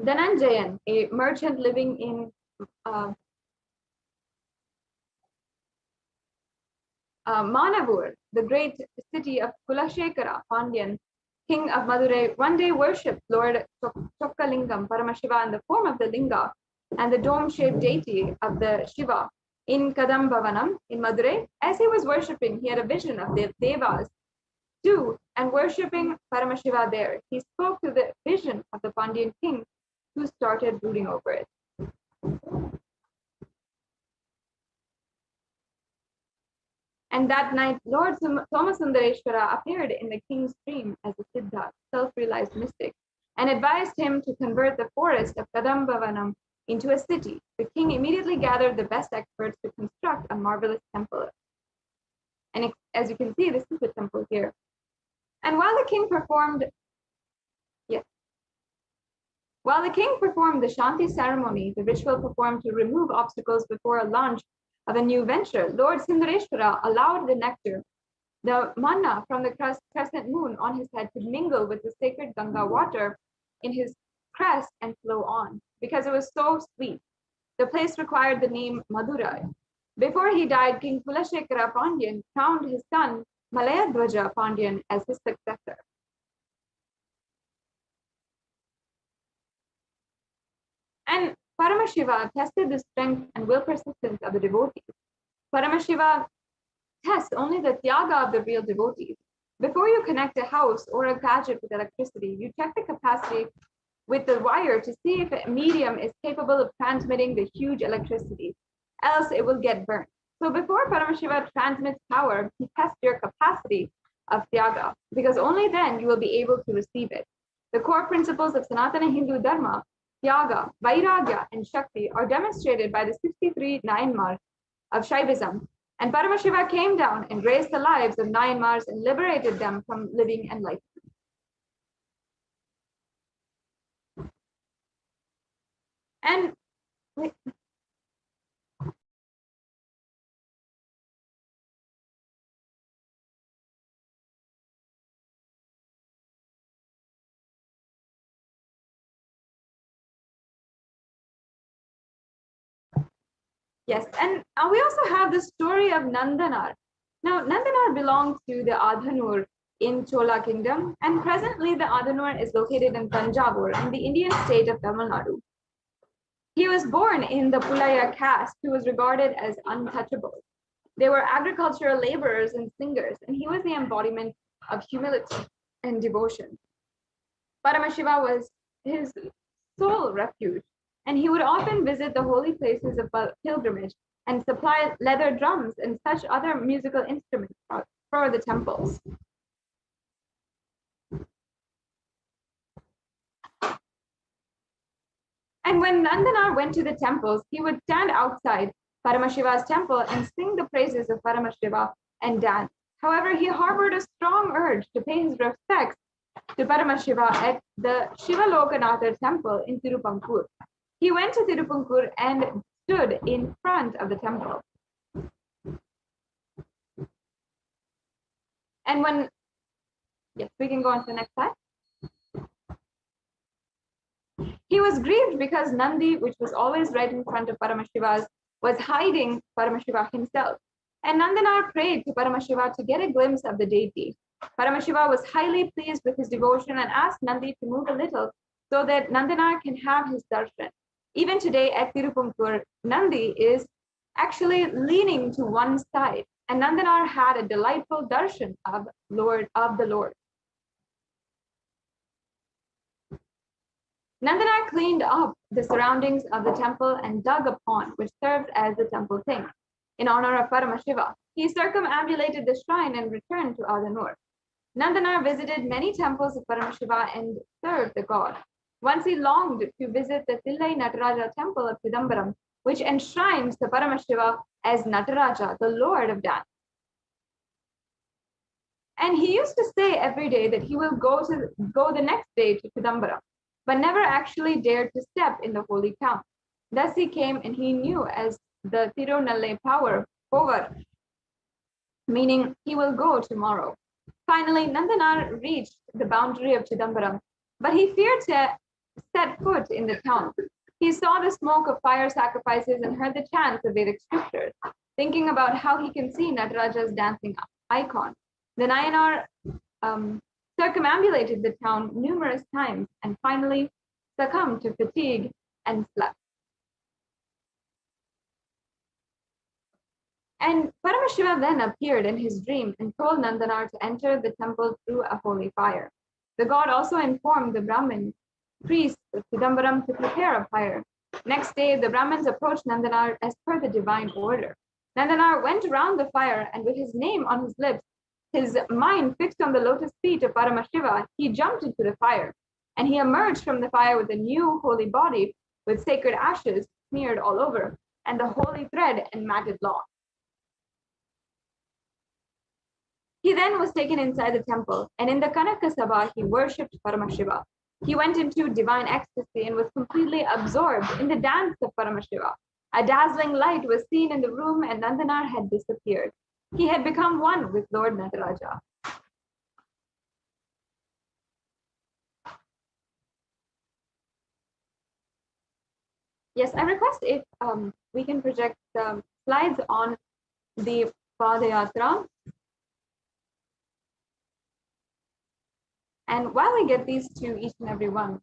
Dhananjayan, a merchant living in Manavur, the great city of Kulashekara, Pandyan, king of Madurai, one day worshipped Lord Chokkalingam Paramashiva in the form of the linga and the dome-shaped deity of the Shiva in Kadambavanam in Madurai. As he was worshipping, he had a vision of the Devas too, and worshipping Paramashiva there. He spoke to the vision of the Pandyan king, who started brooding over it. And that night, Lord Somasundareshwara appeared in the king's dream as a Siddha, self-realized mystic, and advised him to convert the forest of Kadambavanam into a city. The king immediately gathered the best experts to construct a marvelous temple. And as you can see, this is the temple here. And while the king performed the Shanti ceremony, the ritual performed to remove obstacles before a launch of a new venture, Lord Sundareshwara allowed the nectar, the manna from the crescent moon on his head, to mingle with the sacred Ganga water in his crest and flow on, because it was so sweet. The place required the name Madurai. Before he died, King Kulashekara Pandyan crowned his son Malayadwaja Pandyan as his successor. And Paramashiva tested the strength and will persistence of the devotees. Paramashiva tests only the tyaga of the real devotees. Before you connect a house or a gadget with electricity, you check the capacity with the wire to see if a medium is capable of transmitting the huge electricity, else it will get burnt. So before Paramashiva transmits power, he tests your capacity of tyaga, because only then you will be able to receive it. The core principles of Sanatana Hindu Dharma, tyaga, vairagya, and shakti, are demonstrated by the 63 Nayanmars of Shaivism. And Paramashiva came down and raised the lives of Nayanmars and liberated them from living enlightenment. And yes, and we also have the story of Nandanar. Now, Nandanar belonged to the Adhanur in Chola Kingdom, and presently the Adhanur is located in Tanjavur in the Indian state of Tamil Nadu. He was born in the Pulaya caste, who was regarded as untouchable. They were agricultural laborers and singers, and he was the embodiment of humility and devotion. Paramashiva was his sole refuge, and he would often visit the holy places of pilgrimage and supply leather drums and such other musical instruments for the temples. And when Nandanar went to the temples, he would stand outside Paramashiva's temple and sing the praises of Paramashiva and dance. However, he harbored a strong urge to pay his respects to Paramashiva at the Shiva Lokanatha temple in Tirupankur. He went to Tirupankur and stood in front of the temple. And when, yes, we can go on to the next slide. He was grieved because Nandi, which was always right in front of Paramashiva's, was hiding Paramashiva himself. And Nandanar prayed to Paramashiva to get a glimpse of the deity. Paramashiva was highly pleased with his devotion and asked Nandi to move a little so that Nandanar can have his darshan. Even today at Tirupunkur, Nandi is actually leaning to one side, and Nandanar had a delightful darshan of the Lord. Nandanar cleaned up the surroundings of the temple and dug a pond which served as the temple sink. In honor of Paramashiva, he circumambulated the shrine and returned to Adhanur. Nandanar visited many temples of Paramashiva and served the god. Once he longed to visit the Thillai Nataraja temple of Chidambaram, which enshrines the Paramashiva as Nataraja, the Lord of Dance. And he used to say every day that he will go the next day to Chidambaram, but never actually dared to step in the holy town. Thus he came and he knew as the Tirunalle power, meaning he will go tomorrow. Finally, Nandanar reached the boundary of Chidambaram, but he feared to set foot in the town. He saw the smoke of fire sacrifices and heard the chants of Vedic scriptures, thinking about how he can see Nataraja's dancing icon. The Nayanar circumambulated the town numerous times and finally succumbed to fatigue and slept. And Paramashiva then appeared in his dream and told Nandanar to enter the temple through a holy fire. The god also informed the Brahmin priests of Chidambaram to prepare a fire. Next day, the Brahmins approached Nandanar as per the divine order. Nandanar went around the fire and with his name on his lips, his mind fixed on the lotus feet of Paramashiva, he jumped into the fire. And he emerged from the fire with a new holy body with sacred ashes smeared all over and the holy thread and matted locks. He then was taken inside the temple, and in the Kanaka Sabha, he worshipped Paramashiva. He went into divine ecstasy and was completely absorbed in the dance of Paramashiva. A dazzling light was seen in the room, and Nandanar had disappeared. He had become one with Lord Nataraja. Yes, I request if we can project the slides on the Padayatra. And while we get these to each and every one,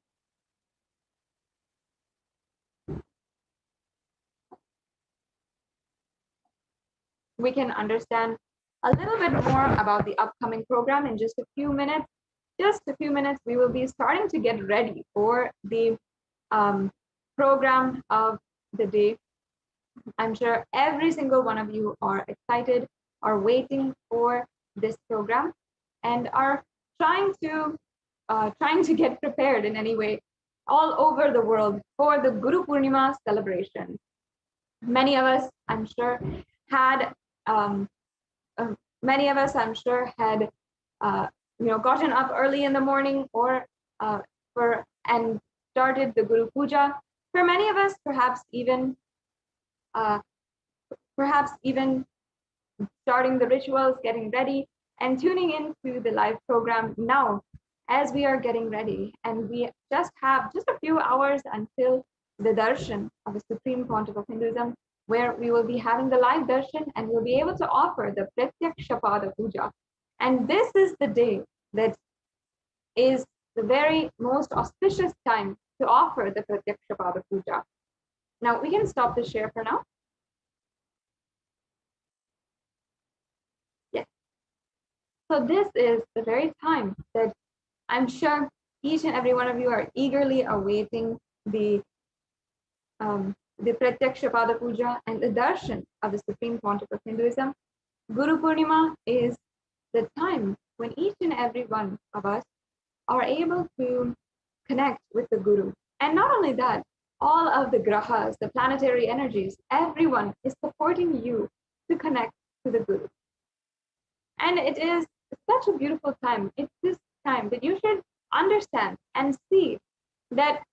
we can understand a little bit more about the upcoming program in just a few minutes. Just a few minutes, we will be starting to get ready for the program of the day. I'm sure every single one of you are excited, are waiting for this program, and are trying to get prepared in any way all over the world for the Guru Purnima celebration. Many of us, I'm sure, had many of us, I'm sure, had gotten up early in the morning or and started the Guru Puja. For many of us, perhaps even starting the rituals, getting ready, and tuning into the live program now as we are getting ready. And we have just a few hours until the Darshan of the Supreme Pontiff of Hinduism, where we will be having the live Darshan and we'll be able to offer the Pratyaksha Pada Puja. And this is the day that is the very most auspicious time to offer the Pratyaksha Pada Puja. Now we can stop the share for now. Yes. So this is the very time that I'm sure each and every one of you are eagerly awaiting the Pratyaksha Pada Puja and the Darshan of the Supreme Pontiff of Hinduism. Guru Purnima is the time when each and every one of us are able to connect with the Guru. And not only that, all of the grahas, the planetary energies, everyone is supporting you to connect to the Guru. And it is such a beautiful time. It's this time that you should understand and see that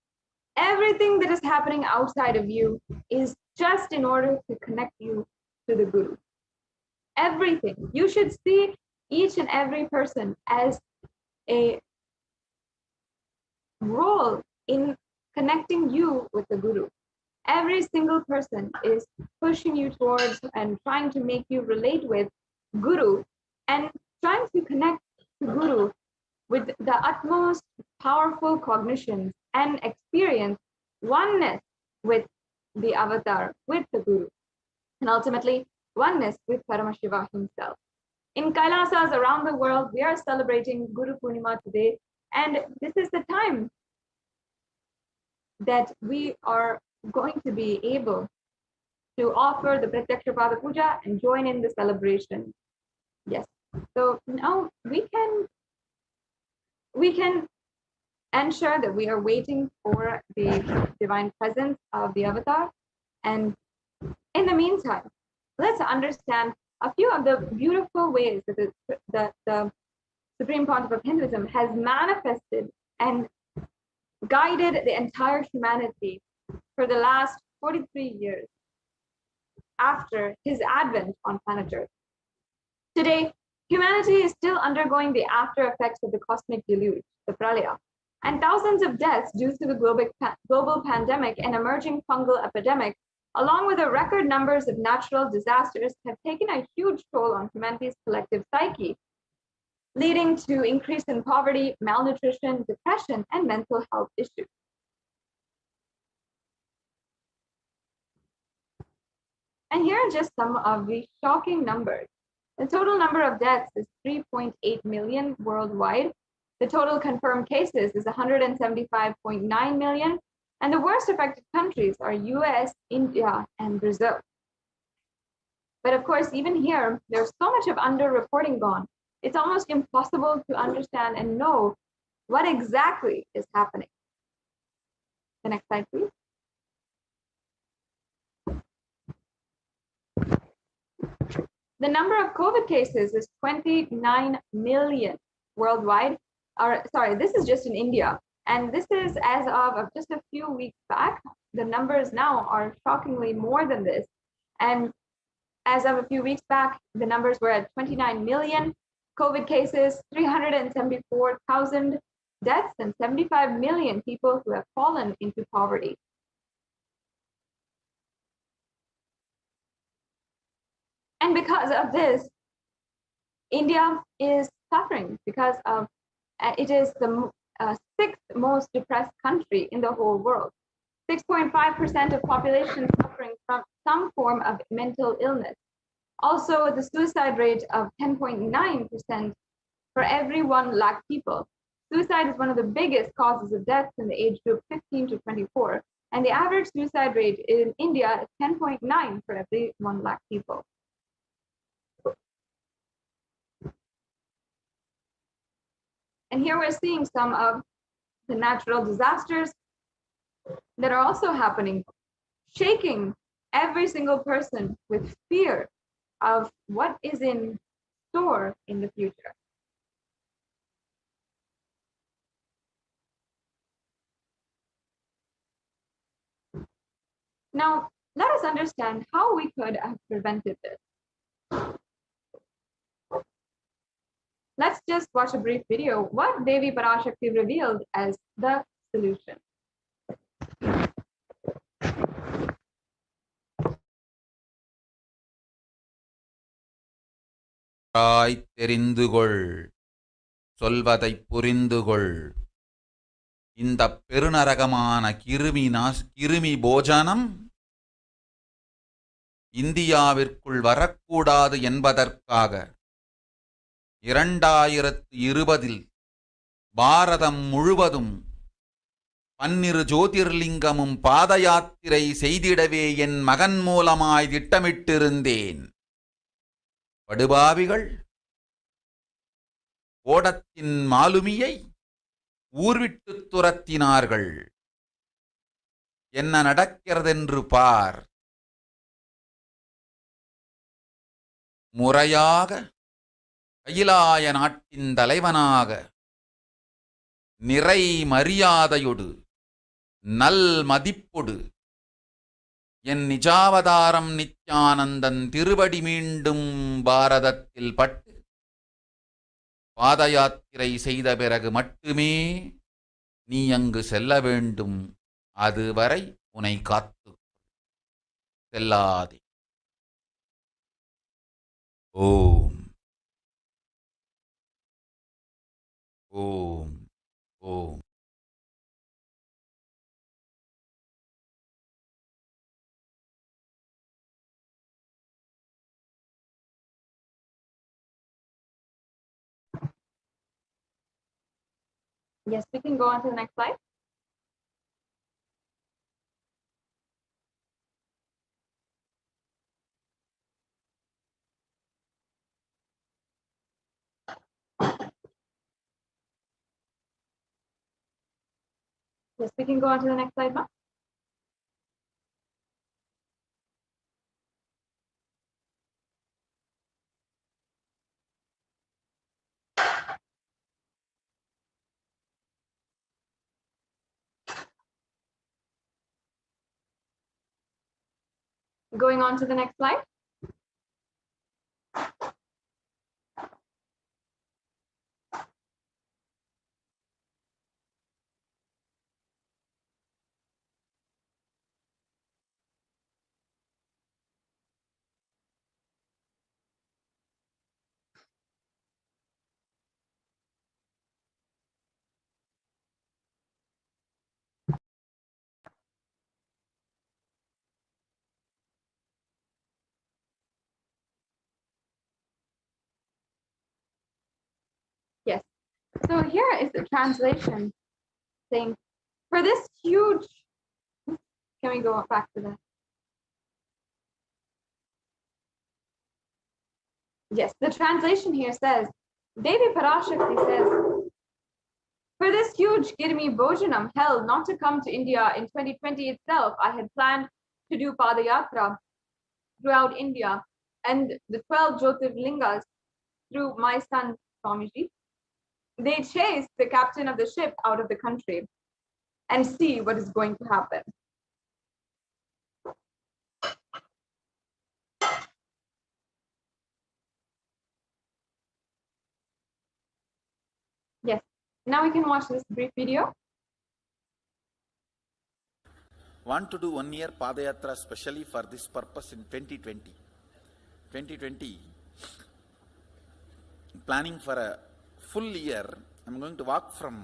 everything that is happening outside of you is just in order to connect you to the Guru. Everything. You should see each and every person as a role in connecting you with the Guru. Every single person is pushing you towards and trying to make you relate with Guru and trying to connect to Guru with the utmost powerful cognitions and experience oneness with the avatar, with the Guru, and ultimately oneness with Paramashiva himself. In Kailasas around the world, we are celebrating Guru Purnima today, and this is the time that we are going to be able to offer the Pratyaksha Pada Puja and join in the celebration. Yes. So now we can ensure that we are waiting for the divine presence of the avatar. And in the meantime, let's understand a few of the beautiful ways that the Supreme Pontiff of Hinduism has manifested and guided the entire humanity for the last 43 years after his advent on planet Earth. Today, humanity is still undergoing the after effects of the cosmic deluge, the pralaya, and thousands of deaths due to the global pandemic and emerging fungal epidemic, along with the record numbers of natural disasters, have taken a huge toll on humanity's collective psyche, leading to increase in poverty, malnutrition, depression, and mental health issues. And here are just some of the shocking numbers. The total number of deaths is 3.8 million worldwide. The total confirmed cases is 175.9 million. And the worst affected countries are US, India, and Brazil. But of course, even here, there's so much of underreporting gone. It's almost impossible to understand and know what exactly is happening. The next slide, please. The number of COVID cases is 29 million worldwide. This is just in India. And this is as of just a few weeks back. The numbers now are shockingly more than this. And as of a few weeks back, the numbers were at 29 million COVID cases, 374,000 deaths, and 75 million people who have fallen into poverty. And because of this, India is suffering because of it is the sixth most depressed country in the whole world. 6.5% of population suffering from some form of mental illness. Also, the suicide rate of 10.9% for every 1 lakh people. Suicide is one of the biggest causes of death in the age group 15 to 24. And the average suicide rate in India is 10.9 for every 1 lakh people. And here we're seeing some of the natural disasters that are also happening, shaking every single person with fear of what is in store in the future. Now, let us understand how we could have prevented this. Let's just watch a brief video what Devi Parashakti revealed as the solution. தெரிந்துகொள், சொல்வதைப் புரிந்துகொள். இந்தப் பெருநரகமான கிருமி போஜனம் இந்தியாவிற்குள் வரக்கூடாது என்பதற்காக 2020 பாரதம் முழுவதும் 12 ஜோதிர்லிங்கமும் பாத யாத்திரை செய்திடவே என் மகன் மூலமாய் திட்டமிட்டிருந்தேன். படுபாவிகள் ஓடத்தின் மாலுமியை ஊர்விட்டு துரத்தினார்கள். என்ன நடக்கிறதென்று பார். முறையாக கைலாய நாட்டின் தலைவனாக நிறை மரியாதையொடு நல் மதிப்பொடு என் நிஜாவதாரம் நித்யானந்தன் திருவடி மீண்டும் பாரதத்தில் பட்டு பாத யாத்திரை செய்த பிறகு மட்டுமே நீ அங்கு செல்ல வேண்டும். அதுவரை உன்னை காத்து செல்லாதே. ஓம் ஓம் ஓம். Yes, we can go on to the next slide. Yes, we can go on to the next slide, ma'am. Going on to the next slide. Yes. So here is the translation saying, for this huge, can we go back to that? Yes, the translation here says, Devi Parashakti says, for this huge Girmi Bhojanam held not to come to India in 2020 itself, I had planned to do Padayatra throughout India and the 12 Jyotirlingas through my son Swamiji. They chased the captain of the ship out of the country and see what is going to happen. Yes, now we can watch this brief video. Want to do 1 year Padayatra specially for this purpose in 2020. 2020, planning for a full year. I'm going to walk from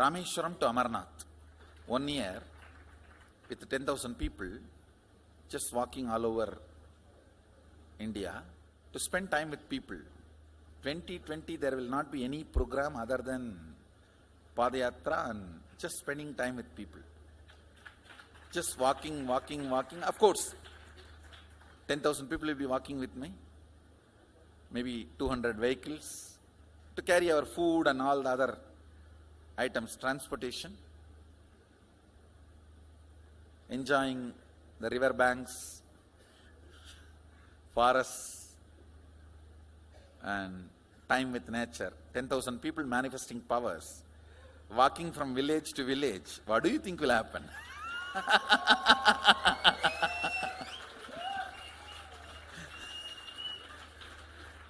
Rameshwaram to Amarnath. 1 year with 10,000 people, just walking all over India to spend time with people. 2020, there will not be any program other than Padayatra and just spending time with people. Just walking. Of course, 10,000 people will be walking with me. Maybe 200 vehicles to carry our food and all the other items, transportation. Enjoying the river banks, forests, and time with nature. 10,000 people manifesting powers, walking from village to village. What do you think will happen?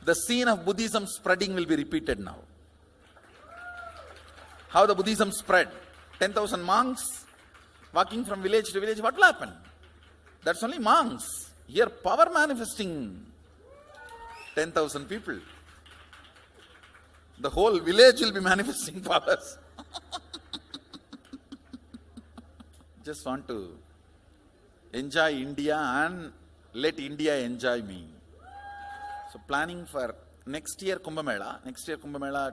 The scene of Buddhism spreading will be repeated now. How the Buddhism spread. 10,000 monks walking from village to village. What will happen? That's only monks. Here power manifesting 10,000 people. The whole village will be manifesting powers. Just want to enjoy India and let India enjoy me. So planning for next year Kumbh Mela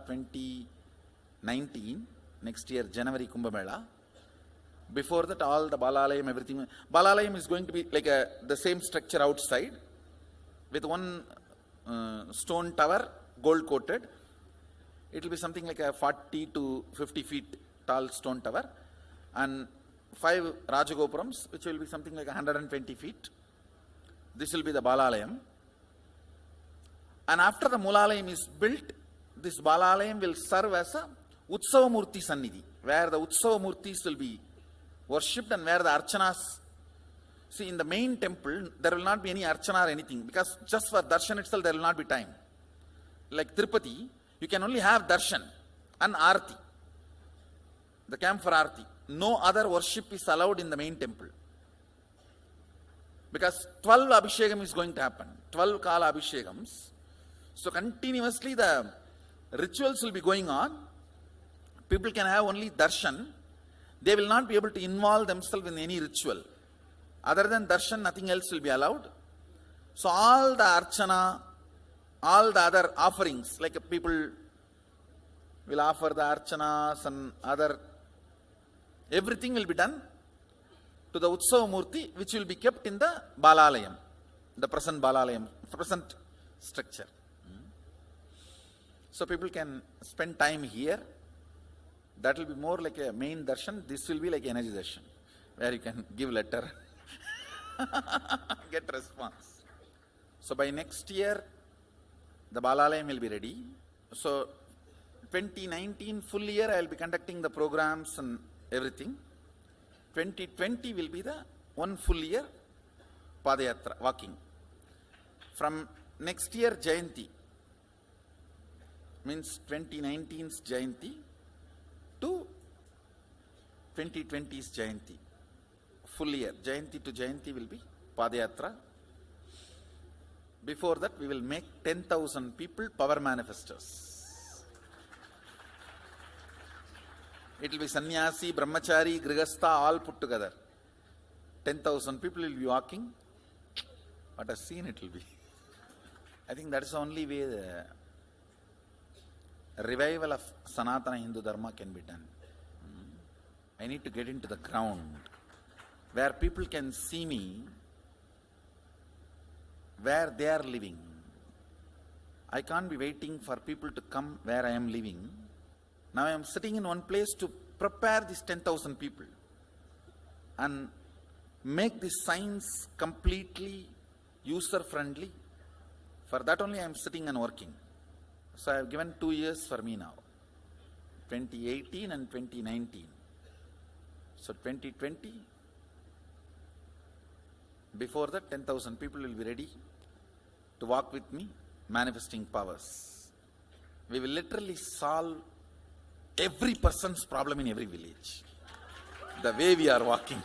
2019, next year January Kumbh Mela. Before that, all the Balalayam, everything. Balalayam is going to be like the same structure outside with one stone tower, gold coated. It will be something like a 40 to 50 feet tall stone tower, and 5 Rajagopurams, which will be something like 120 feet. This will be the Balalayam. And after the Mulalayam is built, this Balalayam will serve as a Utsava Murti Sannidhi, where the Utsava Murtis will be worshipped and where the Archanas. See, in the main temple, there will not be any Archana or anything, because just for Darshan itself, there will not be time. Like Tirupati, you can only have Darshan and Arati, the camp for Arati. No other worship is allowed in the main temple. Because 12 Abhishekam is going to happen, 12 Kala Abhishekams. So continuously the rituals will be going on. People can have only darshan. They will not be able to involve themselves in any ritual. Other than darshan, nothing else will be allowed. So all the archana, all the other offerings, like people will offer the archanas and other, everything will be done to the Utsava Murti, which will be kept in the Balalayam, the present Balalayam, present structure. So people can spend time here. That will be more like a main darshan. This will be like energy darshan, where you can give letter, get response. So by next year, the Balalayam will be ready. So 2019 full year, I will be conducting the programs and everything. 2020 will be the one full year Padayatra, walking. From next year Jayanti, means 2019's Jayanti to 2020's Jayanti, full year. Jayanti to Jayanti will be Padayatra. Before that, we will make 10,000 people power manifestors. It will be sannyasi, brahmachari, grihastha, all put together. 10,000 people will be walking. What a scene it will be. I think that is the only way the revival of Sanatana Hindu Dharma can be done. I need to get into the ground where people can see me, where they are living. I can't be waiting for people to come where I am living. Now I am sitting in one place to prepare these 10,000 people and make this science completely user-friendly. For that only I am sitting and working. So I have given 2 years for me now, 2018 and 2019. So 2020, before that 10,000 people will be ready to walk with me, manifesting powers. We will literally solve every person's problem in every village. The way we are walking,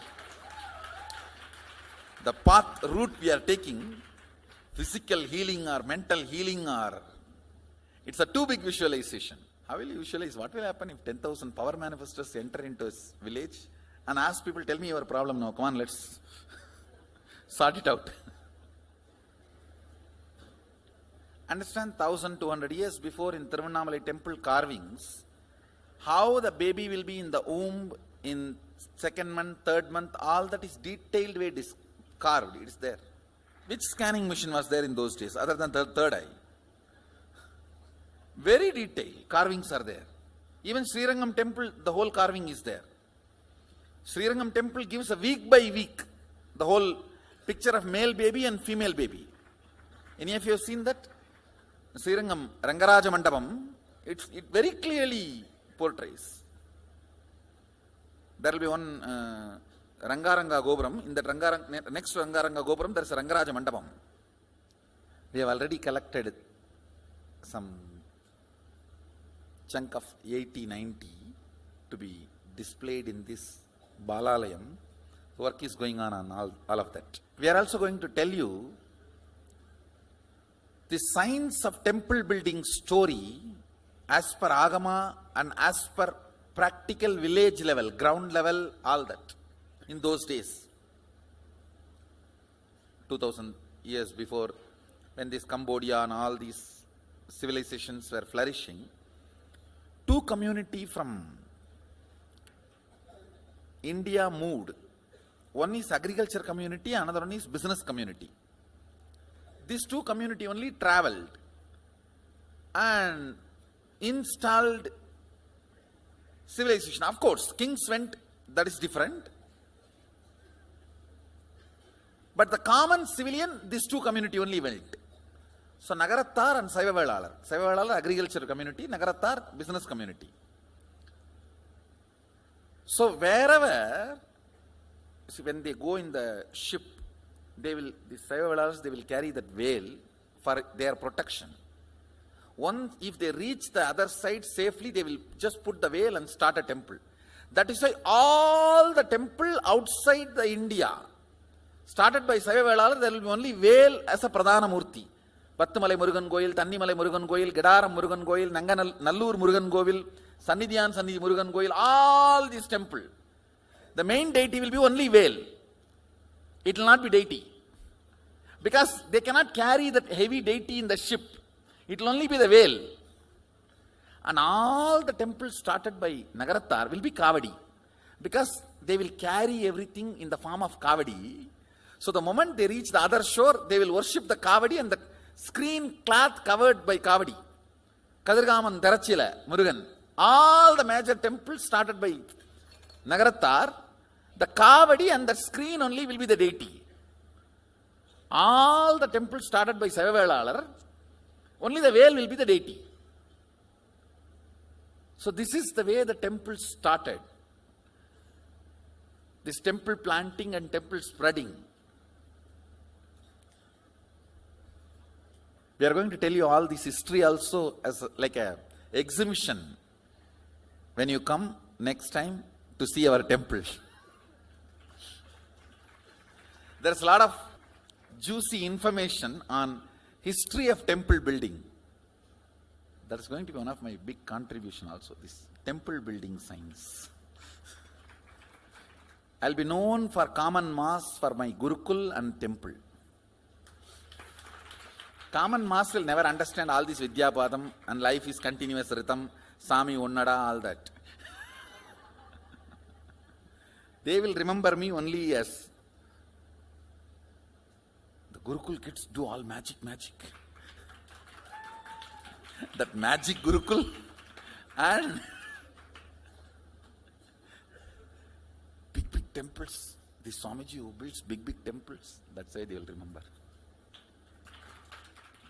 the path, route we are taking, physical healing or mental healing, or it's a too big visualization. How will you visualize? What will happen if 10,000 power manifestors enter into a village and ask people, tell me your problem now, come on, let's sort it out. Understand, 1,200 years before in Tiruvannamalai temple carvings, how the baby will be in the womb in 2nd month, 3rd month, all that is detailed way carved, it is there. Which scanning machine was there in those days other than the third eye? Very detailed carvings are there. Even Srirangam temple, the whole carving is there. Srirangam temple gives a week by week the whole picture of male baby and female baby. Any of you have seen that? Srirangam Rangaraja Mandapam, it very clearly portrays. There will be one Rangaranga Gopuram. In that next to Rangaranga Gopuram, there is a Rangaraja Mandapam. We have already collected some chunk of 80-90 to be displayed in this Balalayam. Work is going on all of that. We are also going to tell you the science of temple building story as per Agama and as per practical village level, ground level, all that. In those days, 2000 years before, when this Cambodia and all these civilizations were flourishing, two community from India moved. One is agriculture community, another one is business community. These two community only traveled and installed civilization. Of course, kings went, that is different. But the common civilian, these two community only went. So Nagarattar and Saivavelalar. Saivavelalar agriculture community, Nagarattar business community. So wherever, see, when they go in the ship, the Saivavelars, they will carry that veil for their protection. Once, if they reach the other side safely, they will just put the veil and start a temple. That is why all the temple outside the India, started by Saivavelars, there will be only veil as a Pradhana Murti. Pattumalai Murugan Goyil, Tannimalai Murugan Goyil, Gedaram Murugan Goyil, Nallur Murugan Govil, Sannidhiyan Sannidhi Murugan Goyil, all these temple. The main deity will be only veil. It will not be deity. Because they cannot carry that heavy deity in the ship. It will only be the veil. And all the temples started by Nagarattar will be Kavadi. Because they will carry everything in the form of Kavadi. So the moment they reach the other shore, they will worship the Kavadi and the screen cloth covered by Kavadi. Kadirgaman, Darachila, Murugan. All the major temples started by Nagarattar. The Kavadi and the screen only will be the deity. All the temples started by Saivavelalar, only the veil will be the deity. So this is the way the temple started. This temple planting and temple spreading. We are going to tell you all this history also as like a exhibition when you come next time to see our temple. There's a lot of juicy information on history of temple building. That's going to be one of my big contribution also, this temple building science. I'll be known for common mass for my Gurukul and temple. Common mass will never understand all this Vidyapadam and life is continuous rhythm, Sami Unnada, all that. They will remember me only as Gurukul kids do all magic. That magic Gurukul and big temples. The Swamiji who builds big temples. That's why they will remember.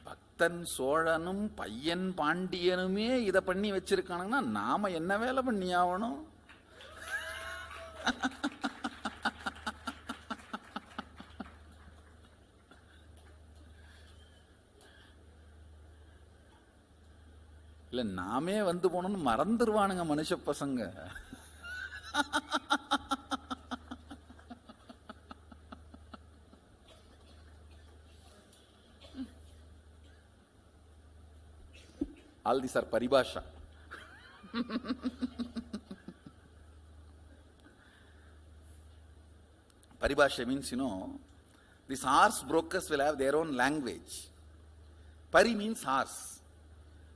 Bhaktan Solanum Payyan Pandiyanume இத பண்ணி வச்சிருக்கானுன்னா நாம என்ன வேலை பண்ணி ஆவணும்? இல்ல நாமே வந்து போனோம்னு மறந்துடுவானுங்க மனுஷ பசங்க. All these are paribhasha. Paribhasha means, these horse brokers will have their own language. Pari means horse.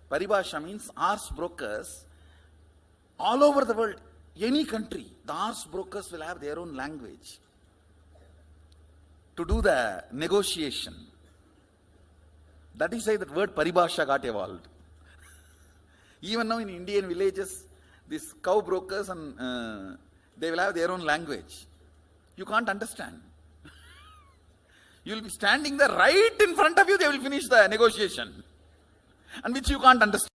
Paribhasha means horse brokers all over the world, any country, the horse brokers will have their own language to do the negotiation. That is why that word paribhasha got evolved. Even now in Indian villages, these cow brokers and they will have their own language. You can't understand. You will be standing there right in front of you, they will finish the negotiation. and which you can't understand.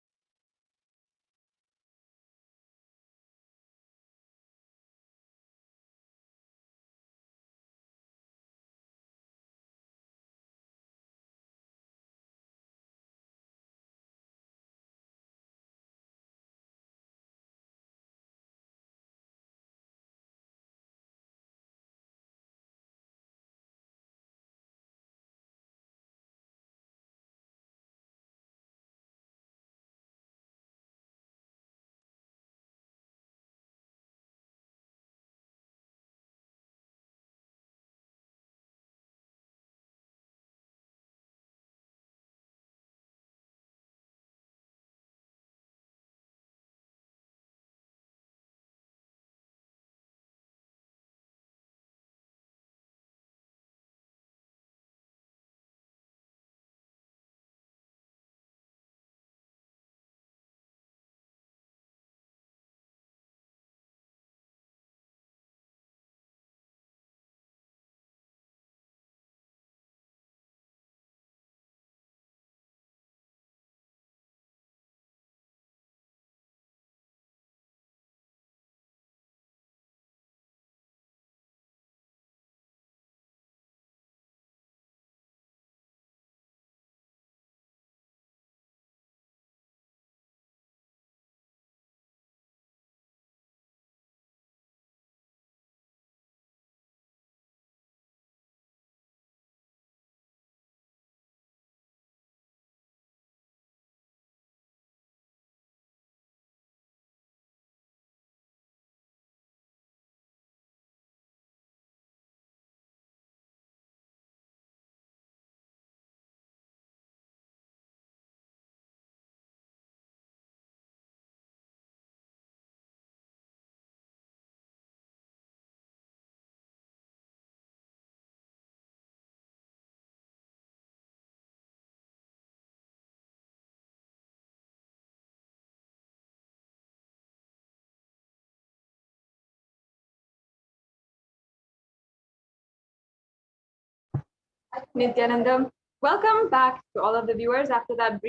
Nithyananda, welcome back to all of the viewers after that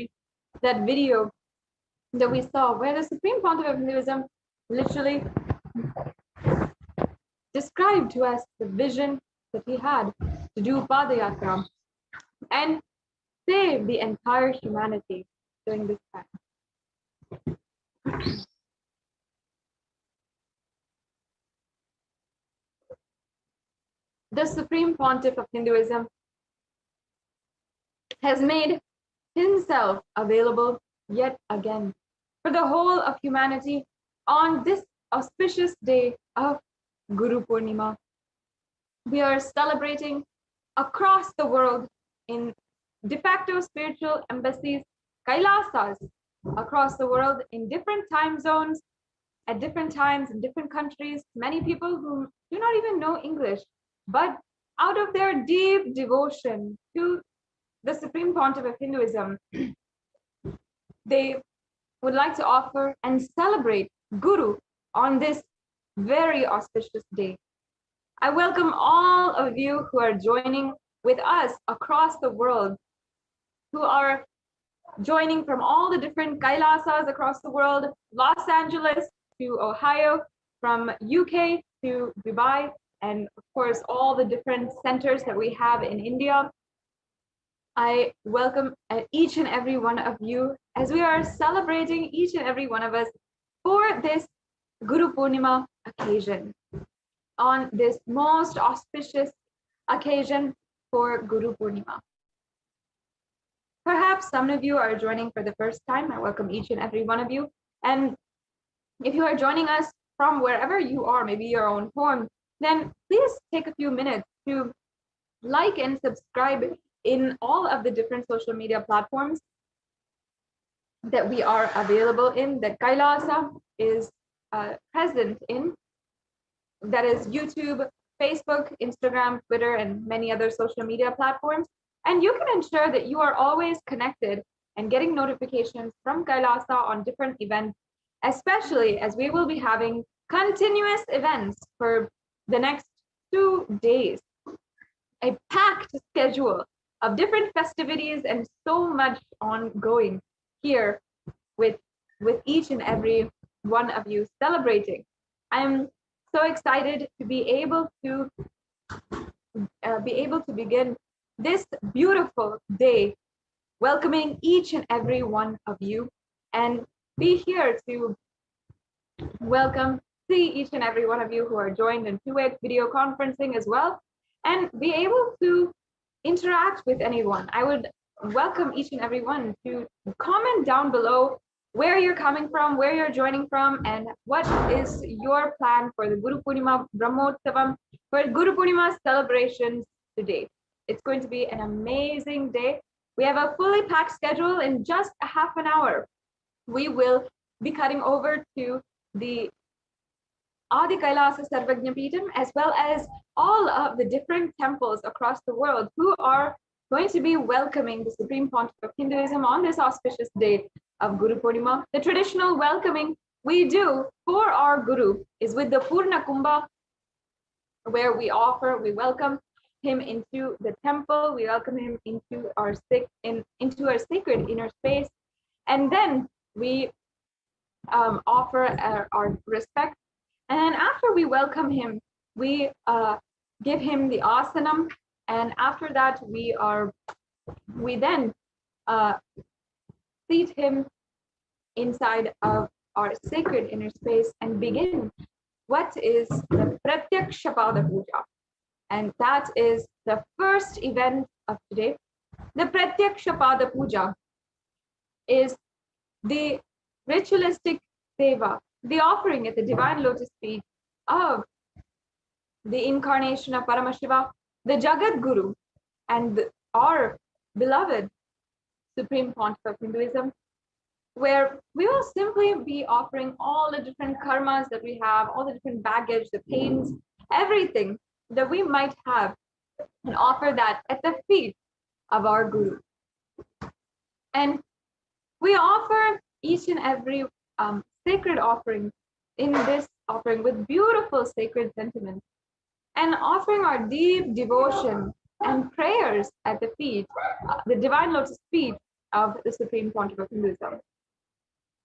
video that we saw, where the Supreme Pontiff of Hinduism literally described to us the vision that he had to do Padayatra and save the entire humanity during this time. The Supreme Pontiff of Hinduism has made himself available yet again for the whole of humanity on this auspicious day of Guru Purnima. We are celebrating across the world in de facto spiritual embassies, Kailasas, across the world in different time zones, at different times in different countries. Many people who do not even know English, but out of their deep devotion to the Supreme Pontiff of Hinduism, they would like to offer and celebrate Guru on this very auspicious day. I welcome all of you who are joining with us across the world, who are joining from all the different Kailasas across the world, Los Angeles to Ohio, from UK to Dubai, and of course, all the different centers that we have in India. I welcome each and every one of you as we are celebrating each and every one of us for this Guru Purnima occasion, on this most auspicious occasion for Guru Purnima. Perhaps some of you are joining for the first time. I welcome each and every one of you. And if you are joining us from wherever you are, maybe your own home, then please take a few minutes to like and subscribe in all of the different social media platforms that we are available in, that Kailasa is present in. That is YouTube, Facebook, Instagram, Twitter, and many other social media platforms. And you can ensure that you are always connected and getting notifications from Kailasa on different events, especially as we will be having continuous events for the next 2 days. A packed schedule of different festivities and so much ongoing here with each and every one of you celebrating. I'm so excited to be able to begin this beautiful day, welcoming each and every one of you, and be here to see each and every one of you who are joined in two-way video conferencing as well, and be able to interact with anyone. I would welcome each and every one to comment down below where you're coming from, where you're joining from, and what is your plan for the Guru Purnima Brahmotsavam, for Guru Purnima celebrations today. It's going to be an amazing day. We have a fully packed schedule. In just a half an hour, we will be cutting over to the Adi Kailasa Sarvagnya Peetham, as well as all of the different temples across the world who are going to be welcoming the Supreme Pontiff of Hinduism on this auspicious day of Guru Purnima. The traditional welcoming we do for our Guru is with the Purna Kumbha, where we welcome him into the temple, we welcome him into our sacred inner space, and then we offer our respect. And after we welcome him, we give him the asanam, and after that we then seat him inside of our sacred inner space and begin what is the Pratyaksha Pada Puja. And that is the first event of today. The Pratyaksha Pada Puja is the ritualistic seva, the offering at the divine lotus feet of the incarnation of Paramashiva, the Jagat Guru, and our beloved Supreme Pontiff of Hinduism, where we will simply be offering all the different karmas that we have, all the different baggage, the pains, everything that we might have, and offer that at the feet of our Guru. And we offer each and every sacred offering in this offering with beautiful sacred sentiments, and offering our deep devotion and prayers at the feet, the divine lotus feet of the Supreme Pontiff of Hinduism.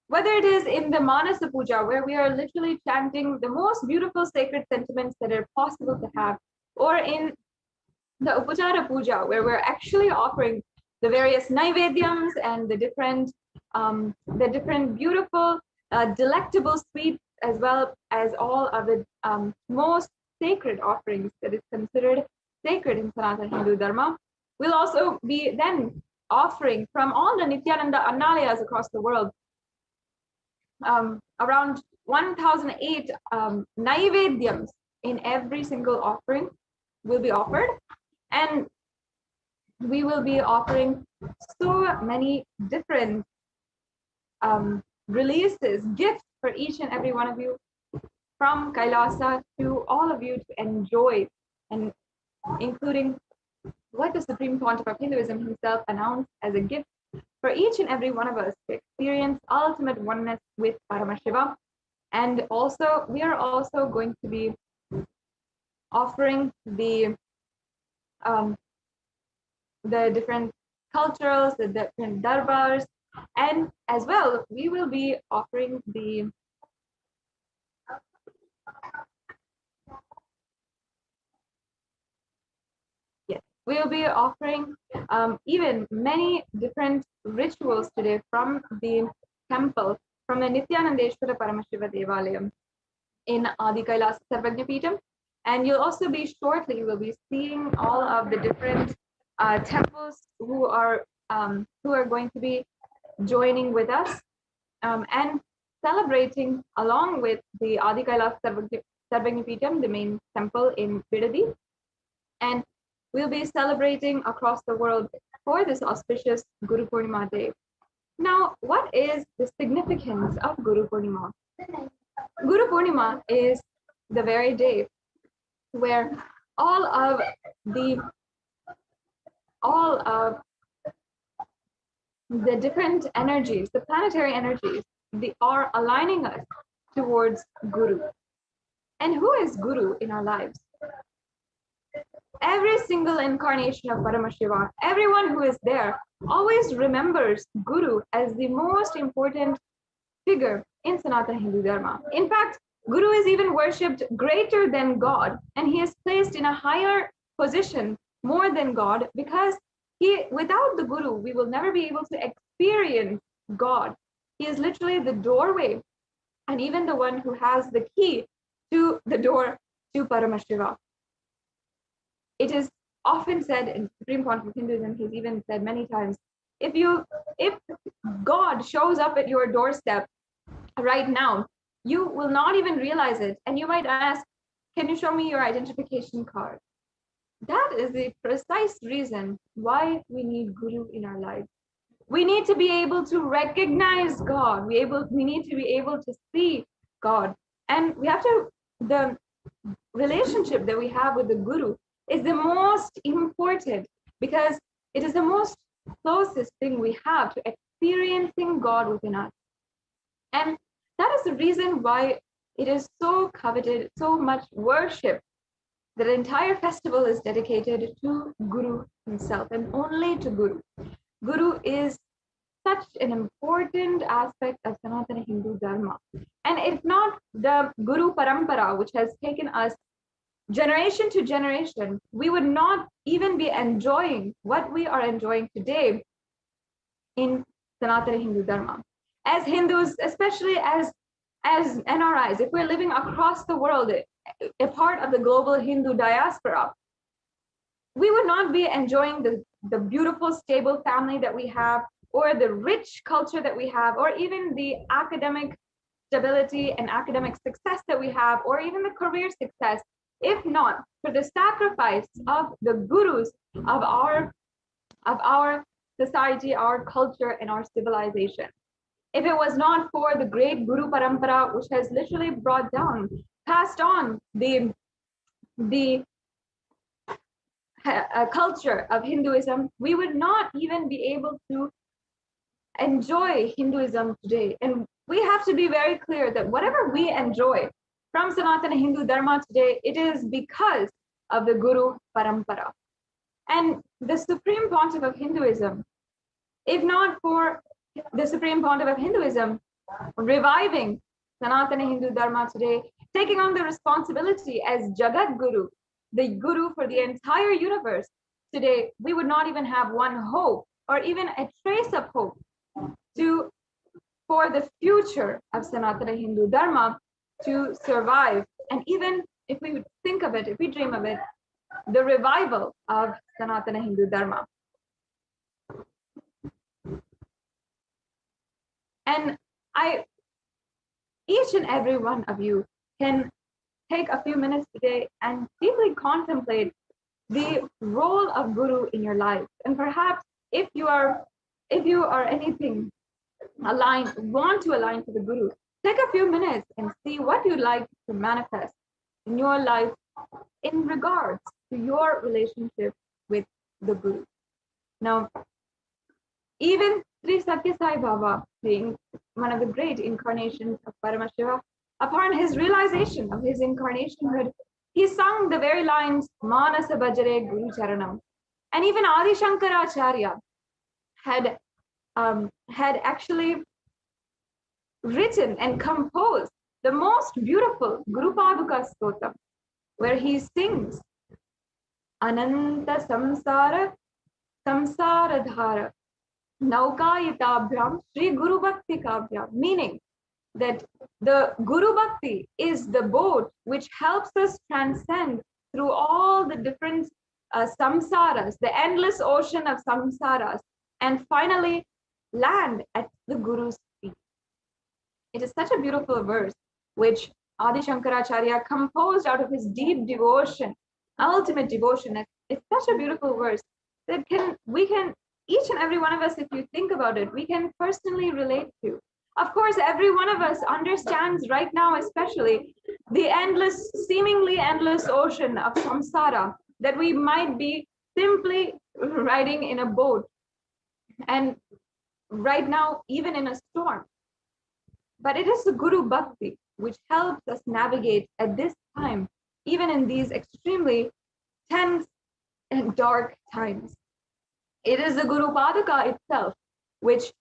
Whether it is in the Manasa Puja, where we are literally chanting the most beautiful sacred sentiments that are possible to have, or in the Upachara Puja, where we're actually offering the various naivedyams and the different beautiful, delectable sweets, as well as all of the most sacred offerings that is considered sacred in Sanatana Hindu Dharma. We'll also be then offering from all the Nithyananda Annalayas across the world around 1,008 naivedyams in every single offering will be offered, and we will be offering so many different releases, gifts for each and every one of you, from Kailasa to all of you to enjoy, and including what the Supreme Pontiff of Hinduism himself announced as a gift for each and every one of us to experience ultimate oneness with Paramashiva. And also, we are also going to be offering the different culturals, the different darbars, and as well, we will be offering the even many different rituals today from the temple, from the Nithyanandeshwara Paramashiva Devalayam in Adi Kailasa Sarvagnya Peetham. And you'll also be shortly, you will be seeing all of the different temples who are going to be joining with us and celebrating along with the Adi Kailasa Sarvagnya Peetham, the main temple in Bidadi. And we'll be celebrating across the world for this auspicious Guru Purnima day. Now, what is the significance of Guru Purnima? Guru Purnima is the very day where all of the different energies, the planetary energies, they are aligning us towards Guru. And who is Guru in our lives? Every single incarnation of Paramashiva, everyone who is there always remembers Guru as the most important figure in Sanatana Hindu Dharma. In fact, Guru is even worshipped greater than God, and he is placed in a higher position more than God, because without the Guru, we will never be able to experience God. He is literally the doorway, and even the one who has the key to the door to Paramashiva. It is often said in Supreme Pontiff Hinduism, he's even said many times, if God shows up at your doorstep right now, you will not even realize it. And you might ask, can you show me your identification card? That is the precise reason why we need Guru in our lives. We need to be able to recognize God. We need to be able to see God. And the relationship that we have with the Guru is the most important, because it is the most closest thing we have to experiencing God within us. And that is the reason why it is so coveted, so much worship. The entire festival is dedicated to Guru himself and only to Guru. Guru is such an important aspect of Sanatana Hindu Dharma. And if not the Guru Parampara, which has taken us generation to generation, we would not even be enjoying what we are enjoying today in Sanatana Hindu Dharma. As Hindus, especially as NRIs, if we're living across the world, a part of the global Hindu diaspora, we would not be enjoying the beautiful, stable family that we have, or the rich culture that we have, or even the academic stability and academic success that we have, or even the career success, if not for the sacrifice of the gurus of our society, our culture, and our civilization. If it was not for the great Guru Parampara, which has literally passed on the culture of Hinduism, we would not even be able to enjoy Hinduism today. And we have to be very clear that whatever we enjoy from Sanatana Hindu Dharma today, it is because of the Guru Parampara. And the Supreme Pontiff of Hinduism, if not for the Supreme Pontiff of Hinduism reviving Sanatana Hindu Dharma today, taking on the responsibility as Jagat Guru, the Guru for the entire universe today, we would not even have one hope, or even a trace of hope for the future of Sanatana Hindu Dharma to survive. And even if we would think of it, if we dream of it, the revival of Sanatana Hindu Dharma. And each and every one of you can take a few minutes today and deeply contemplate the role of Guru in your life. And perhaps if you are anything want to align to the Guru, take a few minutes and see what you'd like to manifest in your life in regards to your relationship with the Guru. Now, even Sri Satya Sai Baba, being one of the great incarnations of Paramashiva, upon his realization of his incarnationhood, he sung the very lines, Manasa Bhajare Guru Charanam. And even Adi Shankaracharya had actually written and composed the most beautiful Guru Paduka Stotam, where he sings Ananta Samsara Dhara Naukayitabhyam Sri Guru Bhakti Kavyam, meaning that the Guru Bhakti is the boat which helps us transcend through all the different samsaras, the endless ocean of samsaras, and finally land at the Guru's feet. It is such a beautiful verse which Adi Shankaracharya composed out of his deep devotion, ultimate devotion. It's such a beautiful verse that each and every one of us, if you think about it, we can personally relate to. Of course, every one of us understands right now, especially the seemingly endless ocean of samsara that we might be simply riding in a boat, and right now, even in a storm. But it is the Guru Bhakti which helps us navigate at this time, even in these extremely tense and dark times. It is the Guru Padaka itself, which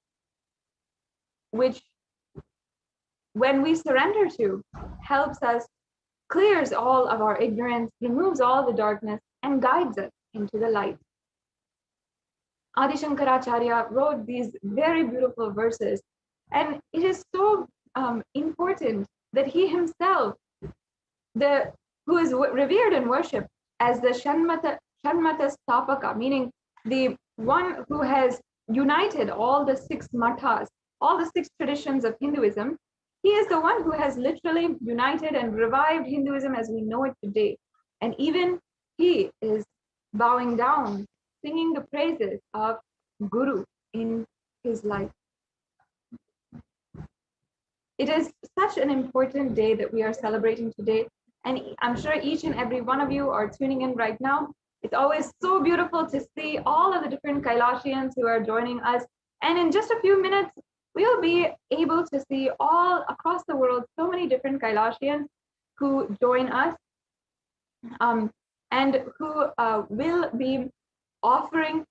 when we surrender to, helps us, clears all of our ignorance, removes all the darkness, and guides us into the light. Adi Shankaracharya wrote these very beautiful verses, and it is so important that he himself, who is revered and worshipped as the Shanmata Stapaka, meaning the one who has united all the 6 mathas, all the 6 traditions of Hinduism. He is the one who has literally united and revived Hinduism as we know it today. And even he is bowing down, singing the praises of Guru in his life. It is such an important day that we are celebrating today. And I'm sure each and every one of you are tuning in right now. It's always so beautiful to see all of the different Kailasians who are joining us. And in just a few minutes, we'll be able to see all across the world so many different Kailasians who join us and who will be offering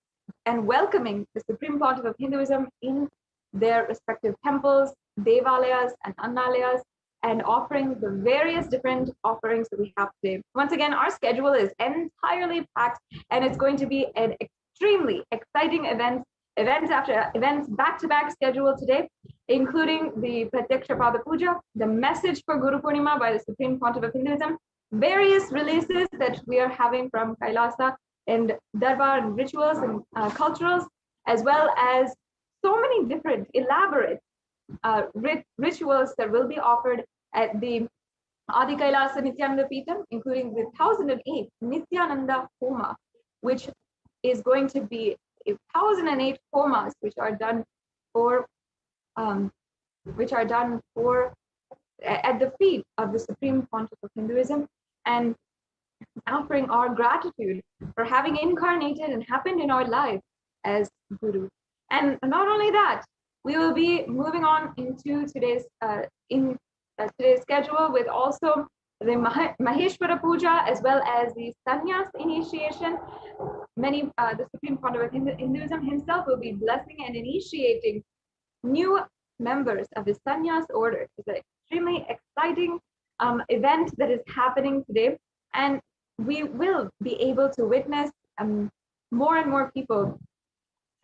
and welcoming the Supreme Pontiff of Hinduism in their respective temples, devalayas and annalayas, and offering the various different offerings that we have today. Once again, our schedule is entirely packed, and it's going to be an extremely exciting events after events, back-to-back schedule today, including the Pratyaksha Pada Puja, the message for Guru Purnima by the Supreme Pontiff of Hinduism, various releases that we are having from Kailasa, and Darbar and rituals and culturals, as well as so many different elaborate rituals that will be offered at the Adi Kailasa Nithyananda Peetham, including the 1008 Nithyananda Homa, which is going to be 1008 homas, which are done for at the feet of the Supreme Pontiff of Hinduism, and offering our gratitude for having incarnated and happened in our life as Guru. And not only that, we will be moving on into today's schedule with also the Maheshwara Puja, as well as the Sannyas initiation. The Supreme Pontiff of Hinduism himself will be blessing and initiating new members of the Sannyas order. It's an extremely exciting event that is happening today, and we will be able to witness more and more people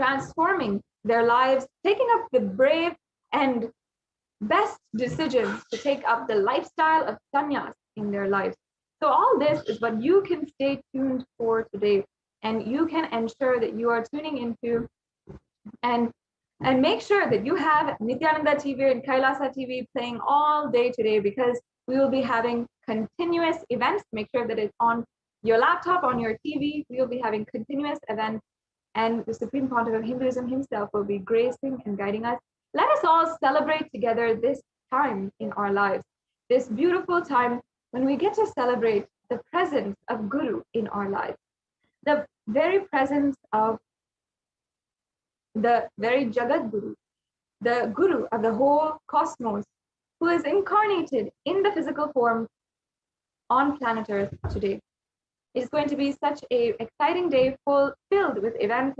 transforming their lives, taking up the brave and best decisions to take up the lifestyle of sannyas in their lives. So all this is what you can stay tuned for today, and you can ensure that you are tuning into and make sure that you have Nithyananda TV and Kailasa TV playing all day today, because we will be having continuous events. Make sure that it's on your laptop, on your TV. We will be having continuous events, and the Supreme Pontiff of Hinduism himself will be gracing and guiding us. Let us all celebrate together this time in our lives, this beautiful time when we get to celebrate the presence of Guru in our lives, the very presence of the very Jagat Guru, the Guru of the whole cosmos, who is incarnated in the physical form on planet Earth today. It's going to be such an exciting day, filled with events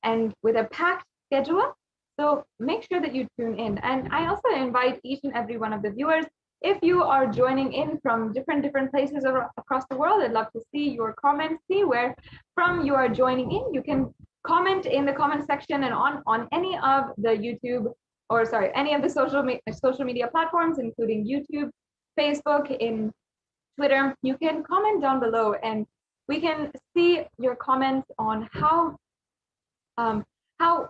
and with a packed schedule. So make sure that you tune in. And I also invite each and every one of the viewers, if you are joining in from different places across the world, I'd love to see your comments, see where from you are joining in. You can comment in the comment section and on any of the any of the social media platforms, including YouTube, Facebook, in Twitter. You can comment down below, and we can see your comments on how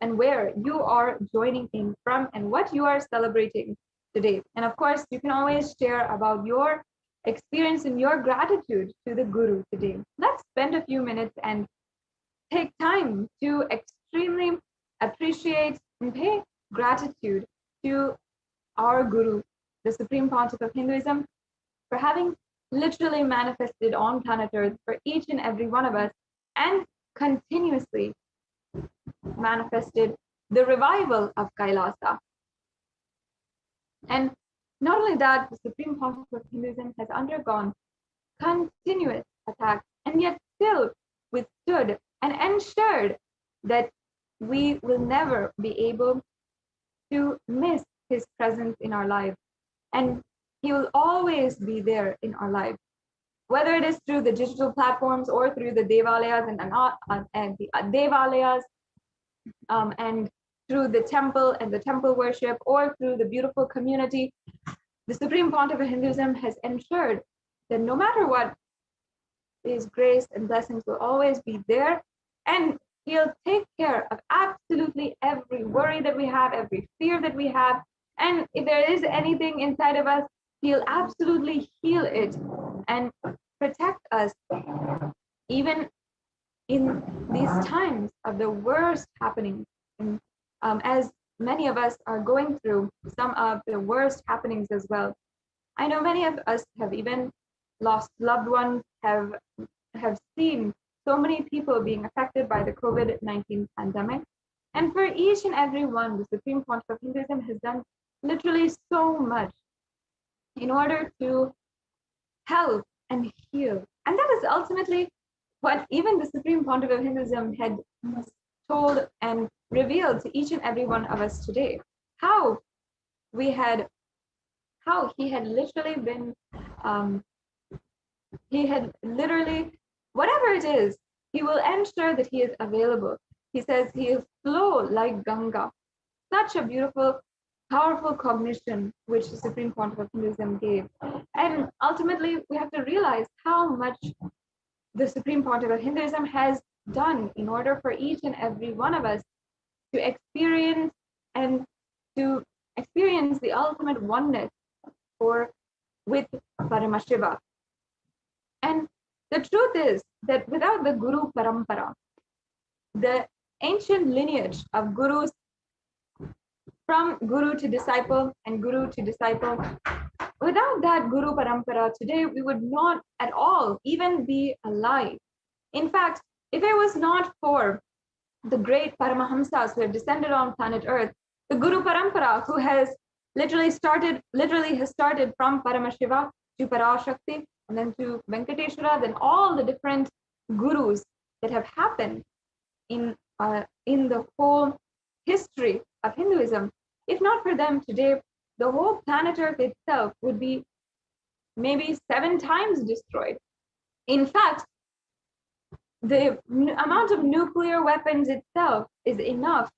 and where you are joining in from and what you are celebrating today. And of course, you can always share about your experience and your gratitude to the Guru today. Let's spend a few minutes and take time to extremely appreciate and pay gratitude to our Guru, the Supreme Pontiff of Hinduism, for having literally manifested on planet Earth for each and every one of us, and continuously manifested the revival of Kailasa. And not only that, the Supreme Pontiff of Hinduism has undergone continuous attacks, and yet still withstood and ensured that we will never be able to miss his presence in our lives. And he will always be there in our lives, whether it is through the digital platforms or through the devalayas and the devalayas, and through the temple and the temple worship, or through the beautiful community. The Supreme Pontiff of Hinduism has ensured that no matter what, his grace and blessings will always be there, and he'll take care of absolutely every worry that we have, every fear that we have. And if there is anything inside of us, he'll absolutely heal it and protect us, even in these times of the worst happenings. And as many of us are going through some of the worst happenings as well. I know many of us have even lost loved ones, have seen so many people being affected by the COVID-19 pandemic. And for each and every one, the Supreme Pontiff of Hinduism has done literally so much in order to help and heal. And that is ultimately what even the Supreme Pontiff of Hinduism had told and revealed to each and every one of us today. How he had literally been, whatever it is, he will ensure that he is available. He says he is flow like Ganga. Such a beautiful, powerful cognition which the Supreme Pontiff of Hinduism gave. And ultimately, we have to realize how much the Supreme Pontiff of Hinduism has done in order for each and every one of us to experience the ultimate oneness with Paramashiva. And the truth is that without the Guru Parampara, the ancient lineage of gurus, from guru to disciple and guru to disciple, without that Guru Parampara, today we would not at all even be alive. In fact, if it was not for the great Paramahamsas who have descended on planet Earth, the Guru Parampara, who has literally started from Paramashiva to Parashakti, and then to Venkateshwara, then all the different gurus that have happened in the whole history of Hinduism. If not for them today, the whole planet Earth itself would be maybe 7 times destroyed. In fact, the amount of nuclear weapons itself is enough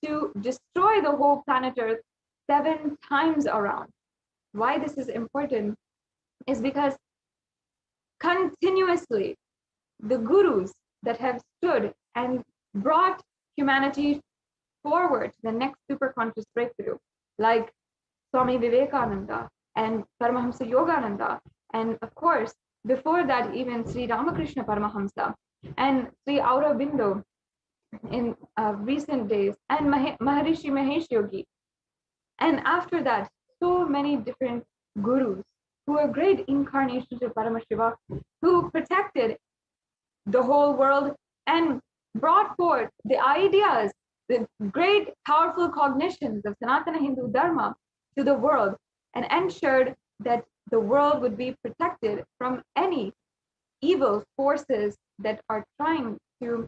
to destroy the whole planet Earth 7 times around. Why this is important is because continuously the gurus that have stood and brought humanity forward to the next super conscious breakthrough, like Swami Vivekananda and Paramahamsa Yogananda, and of course, before that, even Sri Ramakrishna Paramahamsa and Sri Aurobindo in recent days, and Maharishi Mahesh Yogi. And after that, so many different gurus who are great incarnations of Paramashiva, who protected the whole world and brought forth the ideas, the great powerful cognitions of Sanatana Hindu Dharma to the world, and ensured that the world would be protected from any evil forces that are trying to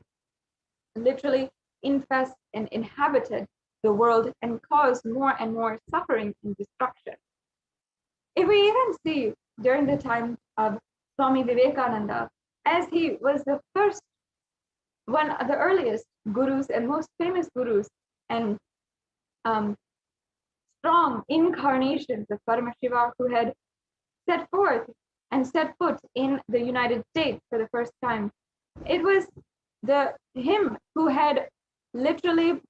literally infest and inhabit the world and cause more and more suffering and destruction. If we even see during the time of Swami Vivekananda, as he was the first, one of the earliest gurus and most famous gurus and strong incarnations of Paramashiva, who had set foot in the United States for the first time. It was him who had literally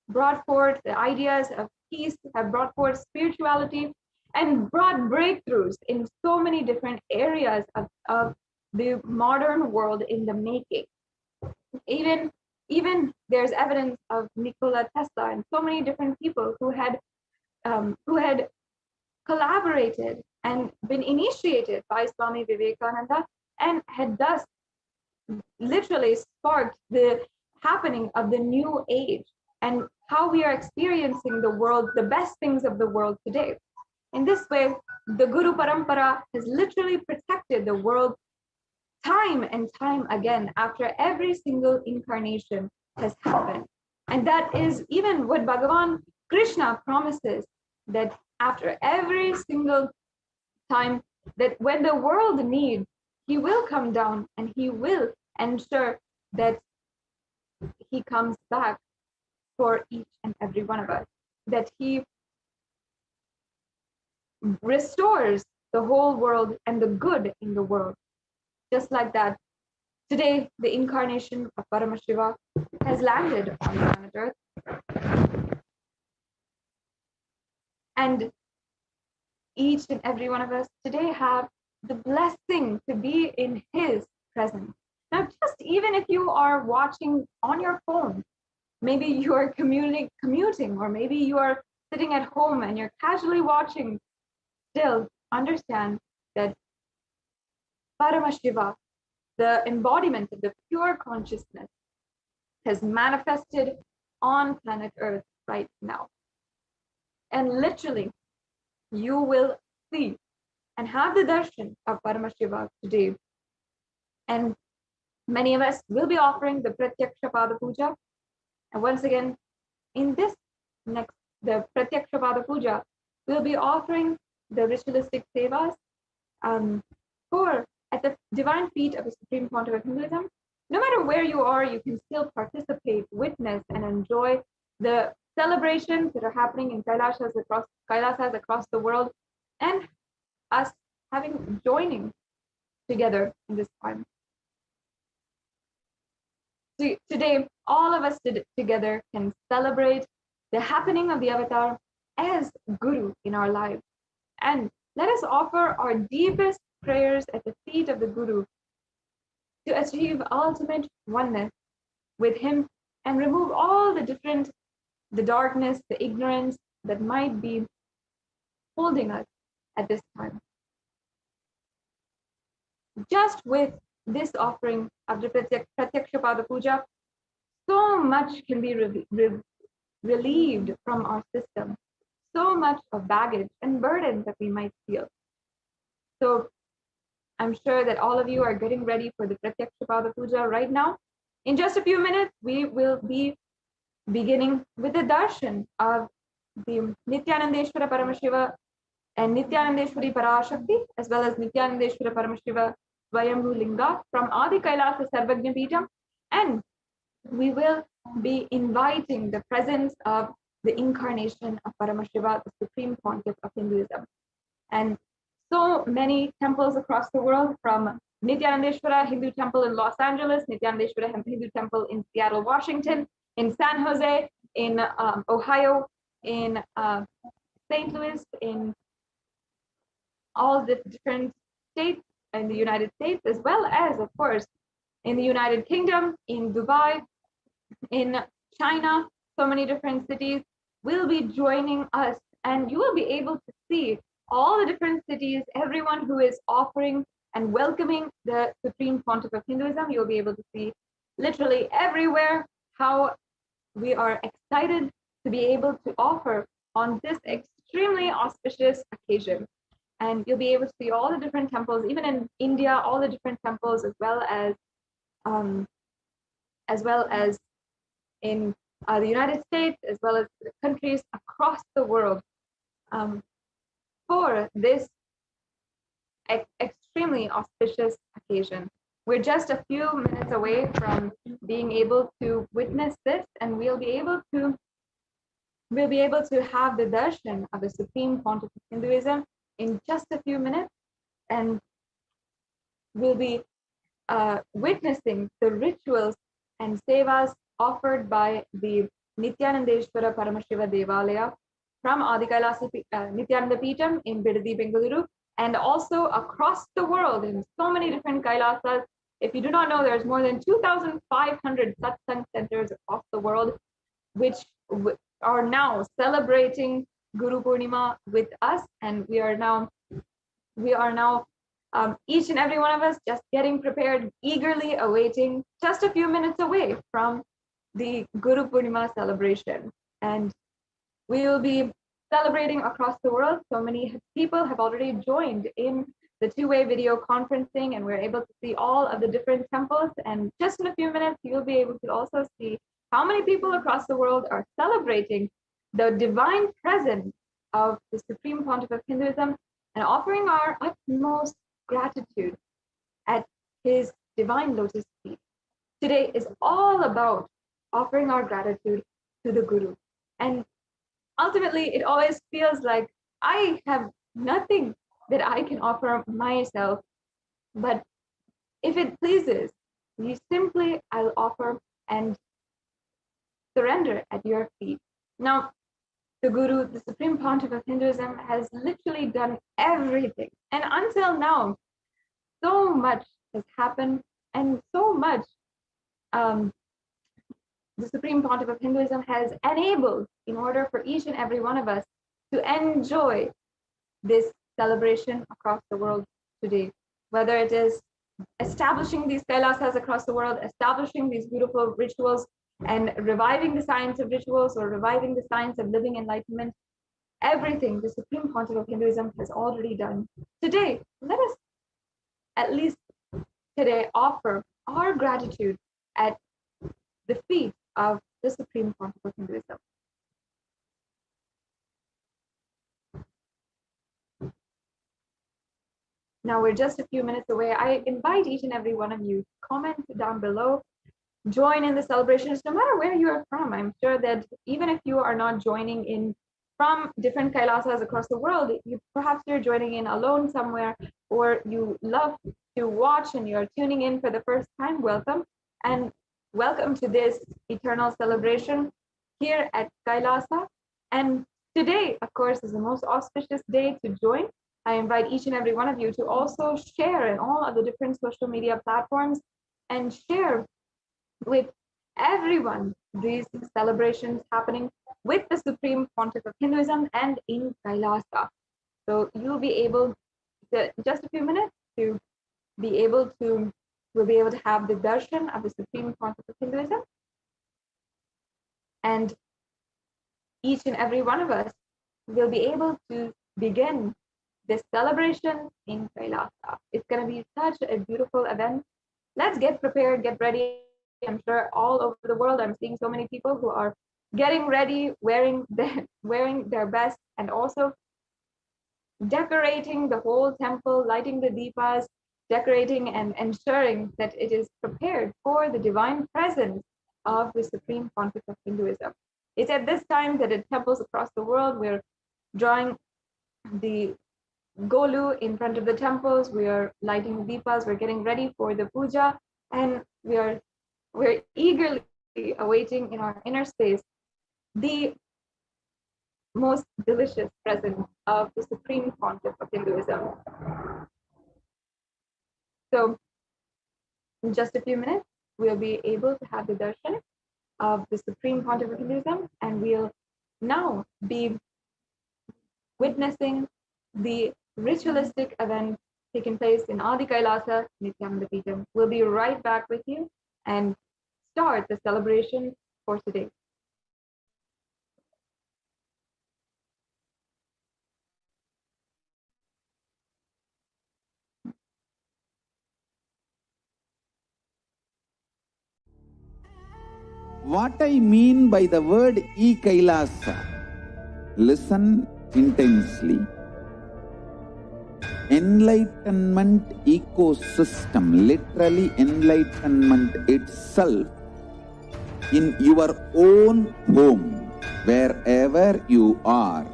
brought forth the ideas of peace, have brought forth spirituality, and brought breakthroughs in so many different areas of the modern world in the making. Even there's evidence of Nikola Tesla and so many different people who had collaborated and been initiated by Swami Vivekananda, and had thus literally sparked the happening of the new age and how we are experiencing the world, the best things of the world today. In this way, the Guru Parampara has literally protected the world time and time again after every single incarnation has happened. And that is even what Bhagavan Krishna promises, that after every single time that when the world needs, he will come down and he will ensure that he comes back for each and every one of us, that he restores the whole world and the good in the world. Just like that, today the incarnation of Paramashiva has landed on planet Earth, and each and every one of us today have the blessing to be in his presence. Now, just even if you are watching on your phone, maybe you are commuting, or maybe you are sitting at home and you're casually watching, still understand that Paramashiva, the embodiment of the pure consciousness, has manifested on planet Earth right now. And literally, you will see and have the darshan of Paramashiva today. And many of us will be offering the Pratyaksha Pada Puja. And once again, in this next, the Pratyaksha Pada Puja, we'll be offering the ritualistic sevas for at the divine feet of the Supreme Pontiff of Hinduism. No matter where you are, you can still participate, witness, and enjoy the celebrations that are happening in Kailasas across the world, and us joining together in this time. Today, all of us together can celebrate the happening of the avatar as Guru in our lives. And let us offer our deepest prayers at the feet of the Guru to achieve ultimate oneness with him and remove all the darkness, the ignorance that might be holding us at this time. Just with this offering of the Pratyaksha Pada Puja, so much can be relieved from our system, so much of baggage and burden that we might feel. So I'm sure that all of you are getting ready for the Pratyaksha Pada Puja right now. In just a few minutes, we will be beginning with the darshan of the Nithyanandeshwara Paramashiva and Nithyanandeshwari Parashakti, as well as Nithyanandeshwara Paramashiva Swayambhu Linga from Adi Kailasa Sarvagnya Peetham. And we will be inviting the presence of the incarnation of Paramashiva, the Supreme Pontiff of Hinduism. And so many temples across the world, from Nithyanandeshwara Hindu Temple in Los Angeles, Nithyanandeshwara Hindu Temple in Seattle, Washington, in San Jose, in Ohio, in St. Louis, in all the different states in the United States, as well as, of course, in the United Kingdom, in Dubai, in China, so many different cities will be joining us, and you will be able to see all the different cities, everyone who is offering and welcoming the Supreme Pontiff of Hinduism. You'll be able to see literally everywhere how we are excited to be able to offer on this extremely auspicious occasion. And you'll be able to see all the different temples, even in India, all the different temples, as well as in the United States, as well as the countries across the world, for this extremely auspicious occasion. We're just a few minutes away from being able to witness this, and we'll be able to have the darshan of the Supreme Pontiff of Hinduism in just a few minutes, and we'll be witnessing the rituals and sevas offered by the Nithyanandeshwara Paramashiva Devalaya from Adi Kailasa Nithyananda Peetham in Bidadi, Bengaluru, and also across the world in so many different Kailasas. If you do not know, there's more than 2,500 Satsang centers across the world, which are now celebrating Guru Purnima with us, and we are now each and every one of us just getting prepared, eagerly awaiting, just a few minutes away from the Guru Purnima celebration. And we will be celebrating across the world. So many people have already joined in the two-way video conferencing, and we're able to see all of the different temples. And just in a few minutes, you'll be able to also see how many people across the world are celebrating the divine presence of the Supreme Pontiff of Hinduism and offering our utmost gratitude at his divine lotus feet. Today is all about offering our gratitude to the Guru. And ultimately, it always feels like I have nothing that I can offer myself. But if it pleases you, simply I'll offer and surrender at your feet. Now, the Guru, the Supreme Pontiff of Hinduism, has literally done everything. And until now, so much has happened, and so much the Supreme Pontiff of Hinduism has enabled in order for each and every one of us to enjoy this celebration across the world today. Whether it is establishing these Kailasas across the world, establishing these beautiful rituals, and reviving the science of rituals or reviving the science of living enlightenment, everything the Supreme Pontiff of Hinduism has already done. Today, let us at least today offer our gratitude at the feet of the Supreme Pontiff of Hinduism. Now we're just a few minutes away. I invite each and every one of you, comment down below, join in the celebrations, no matter where you are from. I'm sure that even if you are not joining in from different Kailasas across the world, perhaps you're joining in alone somewhere, or you love to watch and you're tuning in for the first time. Welcome, and welcome to this eternal celebration here at Kailasa. And today, of course, is the most auspicious day to join. I invite each and every one of you to also share in all of the different social media platforms and share with everyone these celebrations happening with the Supreme Pontiff of Hinduism and in Kailasa. So you'll be able to, just a few minutes, to be able to, we'll be able to have the Darshan of the Supreme Pontiff of Hinduism. And each and every one of us will be able to begin this celebration in Kailasa. It's going to be such a beautiful event. Let's get prepared, get ready. I'm sure all over the world, I'm seeing so many people who are getting ready, wearing their best, and also decorating the whole temple, lighting the deepas, decorating and ensuring that it is prepared for the divine presence of the Supreme Pontiff of Hinduism. It's at this time that at temples across the world, we're drawing the golu in front of the temples, we are lighting the deepas, we're getting ready for the puja, and we're eagerly awaiting in our inner space the most delicious presence of the Supreme Pontiff of Hinduism. So in just a few minutes, we'll be able to have the darshan of the Supreme Pontiff of Hinduism, and we'll now be witnessing the ritualistic event taking place in Adi Kailasa Nithyananda Paramashivam. We'll be right back with you and start the celebration for today. What I mean by the word Kailasa, listen intensely. Enlightenment ecosystem, literally enlightenment itself, in your own home, wherever you are.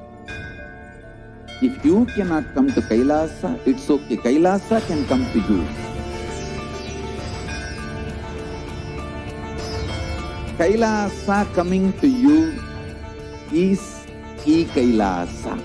If you cannot come to Kailasa, it's okay. Kailasa can come to you. Kailasa coming to you is Kailasa.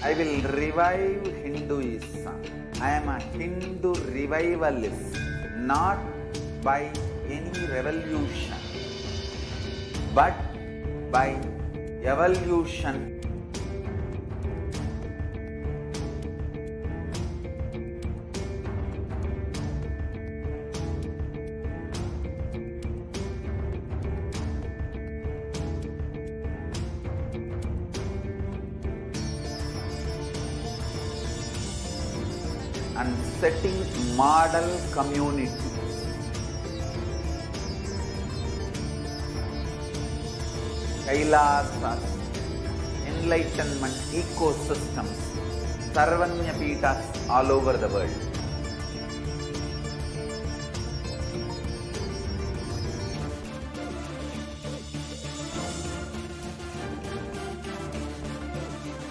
I will revive Hinduism. I am a Hindu revivalist, not by any revolution, but by evolution. and setting model community. Kailasa, enlightenment ecosystems, Sarvanya Peethas all over the world.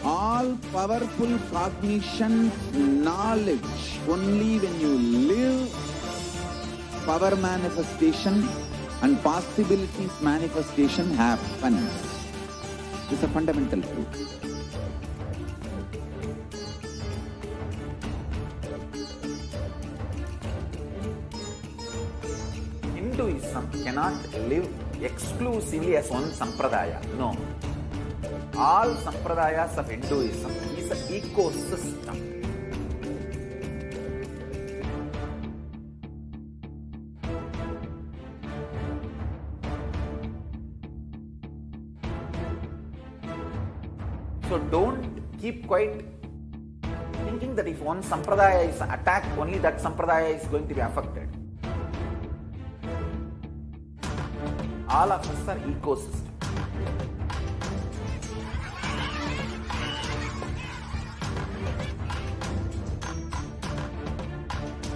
All powerful cognition, knowledge, only when you live, power manifestation and possibilities manifestation happens. This is a fundamental truth. Hinduism cannot live exclusively as one sampradaya. No. All sampradayas of Hinduism is an ecosystem. So don't keep quiet thinking that if one sampradaya is attacked, only that sampradaya is going to be affected. All of us are ecosystem.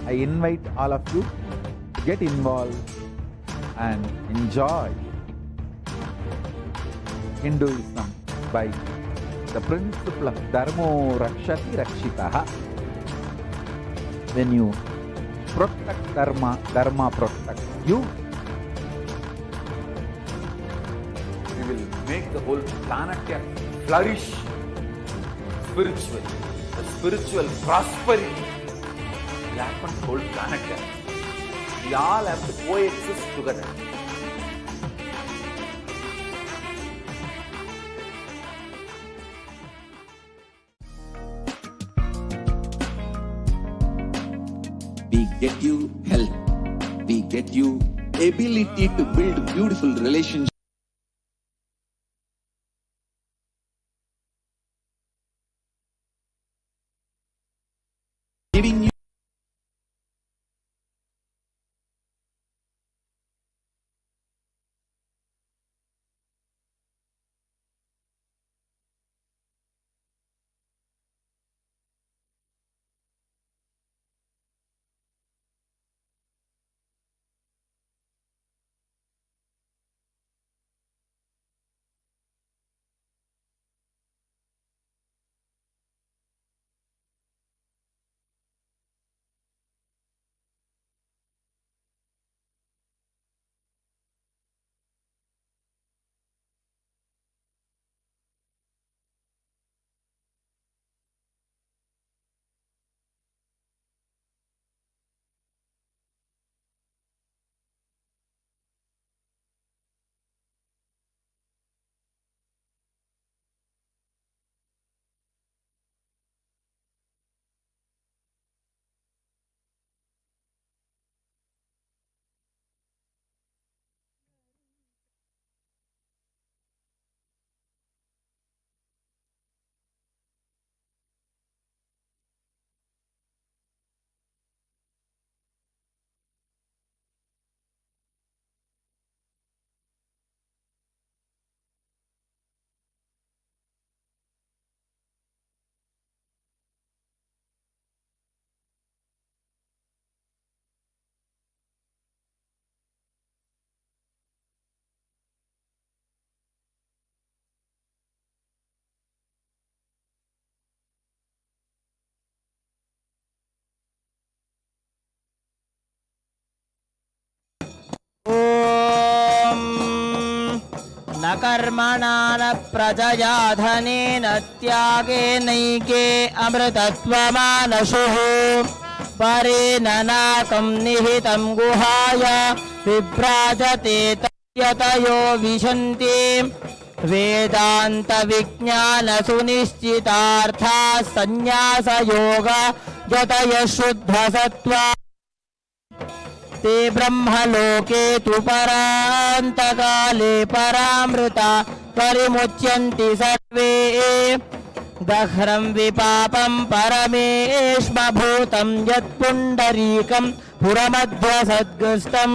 I invite all of you to get involved and enjoy Hinduism by the principle of Dharmo Rakshati Rakshitaha. When you protect Dharma, Dharma protects you. We will make the whole planet flourish spiritually. The spiritual prosperity will happen to the whole planet. We all have to coexist together. We get you health. We get you ability to build beautiful relationships. Giving you न कर्मणा न प्रजया धनेन त्यागेनैके अमृतत्वमानशुः परेण नाकं निहितं गुहाय विभ्राजते तयतयो विशन्ति वेदान्तविज्ञानसुनिश्चितार्थाः संन्यासयोग यतयः शुद्धसत्त्वा ते ब्रह्मलोके तु परान्तकाले परामृता परिमुच्यन्ति सर्वे दह्रं विपापं परमेष्मभूतं यत्पुण्डरीकं पुरमध्यसद्गुष्टं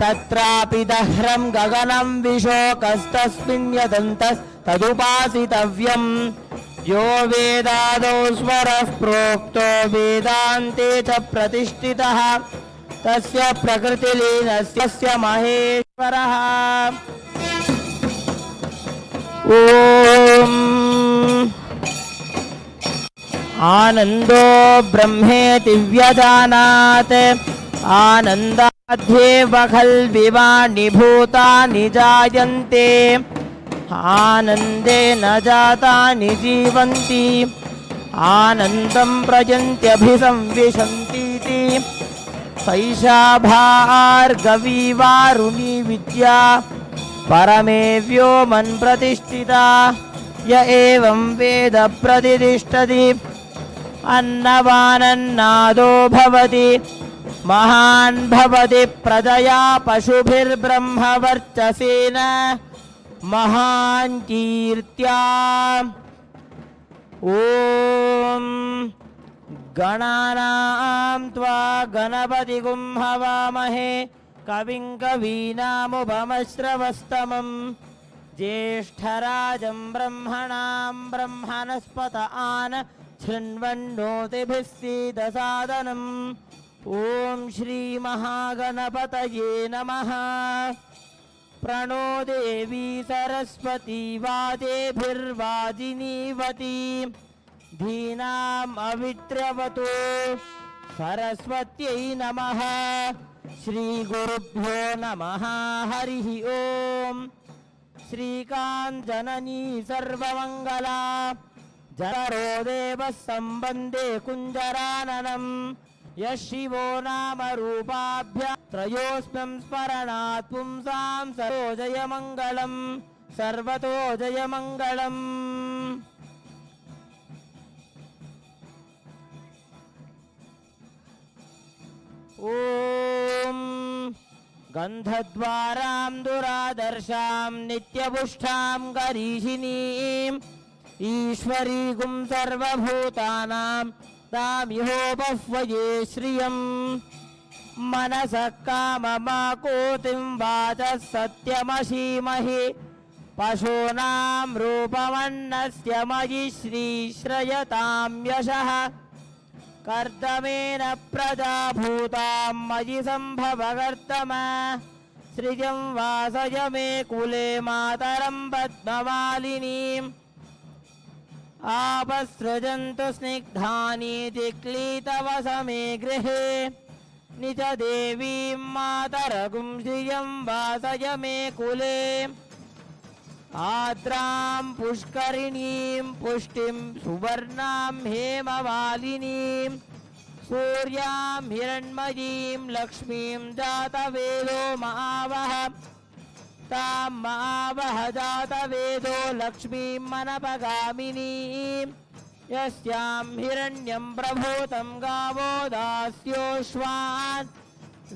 तत्रापि दह्रं गगनं विशोकस्तस्मिन् यदन्तस्तदुपासितव्यम् यो वेदादौ स्वरः प्रोक्तो वेदान्ते च प्रतिष्ठितः तस्य प्रकृतिलीनस्य महेश्वरः। ॐ आनन्दो ब्रह्मेति व्यजानात् आनन्दाध्येव खल्विमानि भूतानि जायन्ते आनन्देन जातानि जीवन्ति आनन्दं प्रयन्त्यभिसंविशन्तीति सैषा भार्गवी वारुणी विद्या परमे व्योमन् प्रतिष्ठिता य एवं वेद प्रतिष्ठति अन्नवानन्नादो भवति महान् भवति प्रजया पशुभिर्ब्रह्मवर्चसेन महान् कीर्त्या। ॐ गणानां त्वा गणपतिगुं हवामहे कविं कवीनामुपमश्रवस्तमं ज्येष्ठराजं ब्रह्मणां ब्रह्मणस्पत आन शृण्वन्नोतिभिः सीदसादनम्। ॐ श्रीमहागणपतये नमः। प्रणो देवी सरस्वती वाजेभिर्वाजिनीवती धीनाम् अविद्रवतु सरस्वत्यै नमः। श्रीगुरुभ्यो नमः। हरिः ॐ। श्रीकाञ्चननी सर्वमङ्गला जरो देवः सम्बन्धे कुञ्जराननम् यः शिवो नाम रूपाभ्यां त्रयोस्म्यं स्मरणात् पुंसां सर्वतो जयमङ्गलं सर्वतो जयमङ्गलम्। ॐ गन्धद्वारां दुरादर्शां नित्यपुष्टां गरीषिणीम् ईश्वरीगुं सर्वभूतानां तामिहोपह्वये श्रियम् मनसः काममाकोतिं वाचः सत्यमशीमहि पशूनां रूपमन्नस्य मयि श्रीश्रयतां यशः कर्दमेन प्रजा भूतां मयि सम्भवकर्तम सृजं वासय मे कुले मातरं पद्ममालिनीम् आपसृजन्तु स्निग्धानि दिक्लीतवसमे गृहे निज देवीं मातरगुं श्रियं वासय मे कुले आद्रां पुष्करिणीं पुष्टिं सुवर्णां हेममालिनीं सूर्यां हिरण्मयीं लक्ष्मीं जातवेदो महावः तां महावः जातवेदो लक्ष्मीं मनपगामिनीं यस्यां हिरण्यं प्रभूतं गावो दास्योश्वान्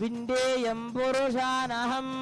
विन्देयं पुरुषानहम्।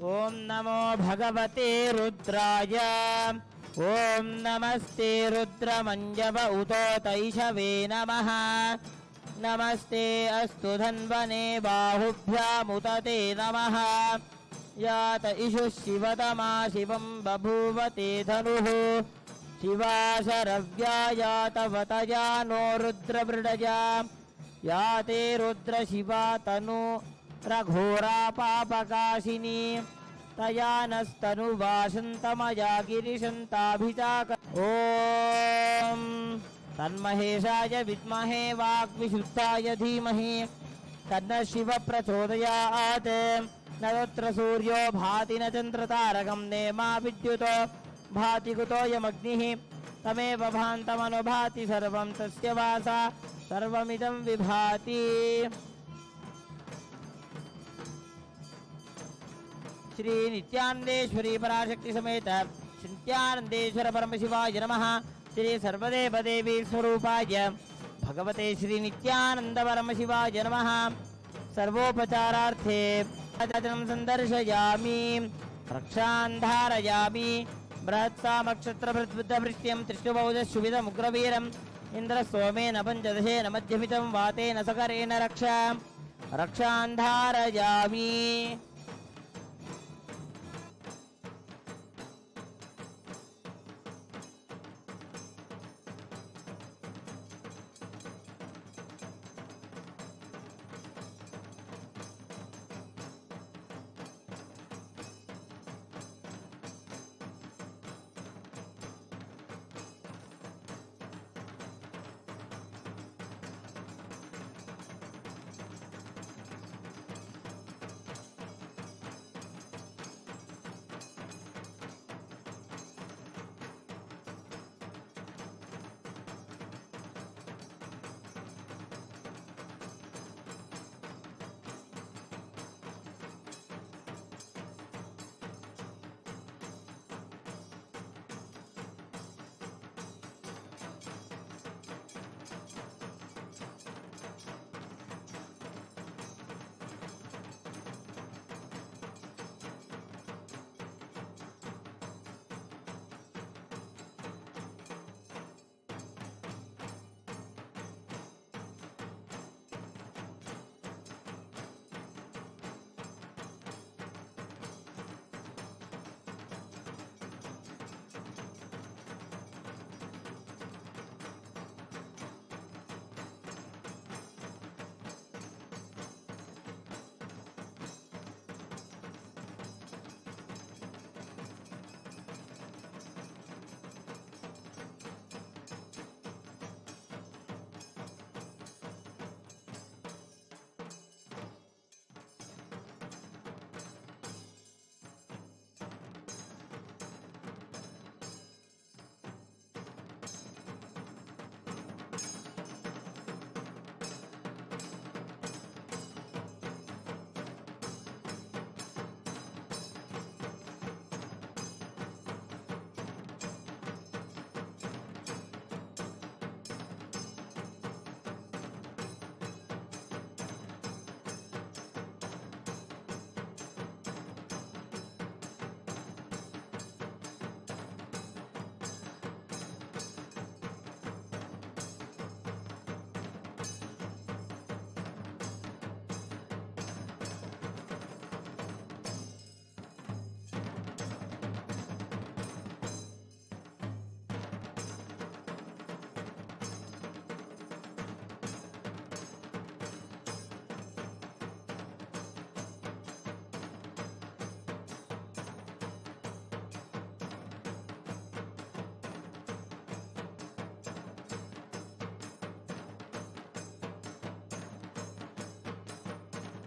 ॐ नमो भगवते रुद्राय ॐ नमस्ते रुद्रमञ्जव उतोतैषवे नमः नमस्ते अस्तु धन्वने बाहुभ्यामुत ते नमः यात इषुः शिवतमा शिवं बभूव ते धनुः शिवा शरव्या यातवतया नो रुद्रमृडया या ते रुद्रशिवा तनु रघोरा पापकाशिनी तया नस्तनुवासन्तमया गिरिशन्ताभिचाक। ॐ तन्महेशाय विद्महे वाग्विशुद्धाय धीमहि तन्नः शिवः प्रचोदयात्। न तत्र सूर्यो भाति न चन्द्रतारकं नेमा विद्युतो भाति कुतोऽयमग्निः तमेव भान्तमनुभाति सर्वं तस्य वासा सर्वमिदं विभाति। श्री नित्यानंदेश्वरी पराशक्ति समेत श्री नित्यानंदेश्वर परमशिवाय नमः। श्री सर्वदेव देवी स्वरूपाय भगवते श्री नित्यानंद परमशिवाय नमः। सर्वोपचारार्थे राजनं संदर्शयामि, रक्षां धारयामि। बृहत्सामक्षत्रभृद्बुद्धभृत्यं त्रिष्टुबौधशुभिदमुग्रवीरम् इन्द्रसोमेन पञ्चदशेन मध्यमितं वातेन सकरेण रक्षां धारयामि।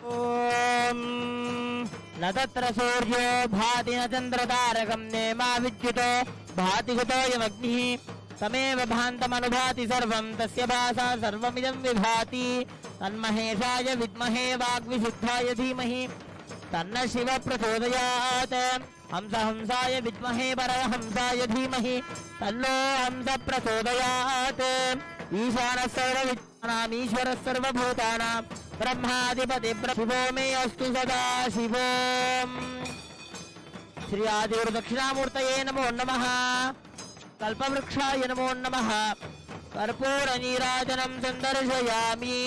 ॐ न तत्र सूर्यो भाति न चन्द्रतारकं नेमा विद्युतो भाति कुतोऽयमग्निः तमेव भान्तमनुभाति सर्वं तस्य भासा सर्वमिदं विभाति। तन्महेशाय विद्महे वाग्विशुद्धाय धीमहि तन्न शिव प्रचोदयात्। हंसाय विद्महे परमहंसाय धीमहि तन्नो हंस प्रचोदयात्। ईशानः सर्वविद्यानामीश्वरः सर्वभूतानां ब्रह्माधिपति शिवो मे अस्तु सदा शिवोम्। श्री आदिगुरुदक्षिणामूर्तये नमो नमः। कल्पवृक्षाय नमो नमः। कर्पूरनीराजनं सन्दर्शयामि।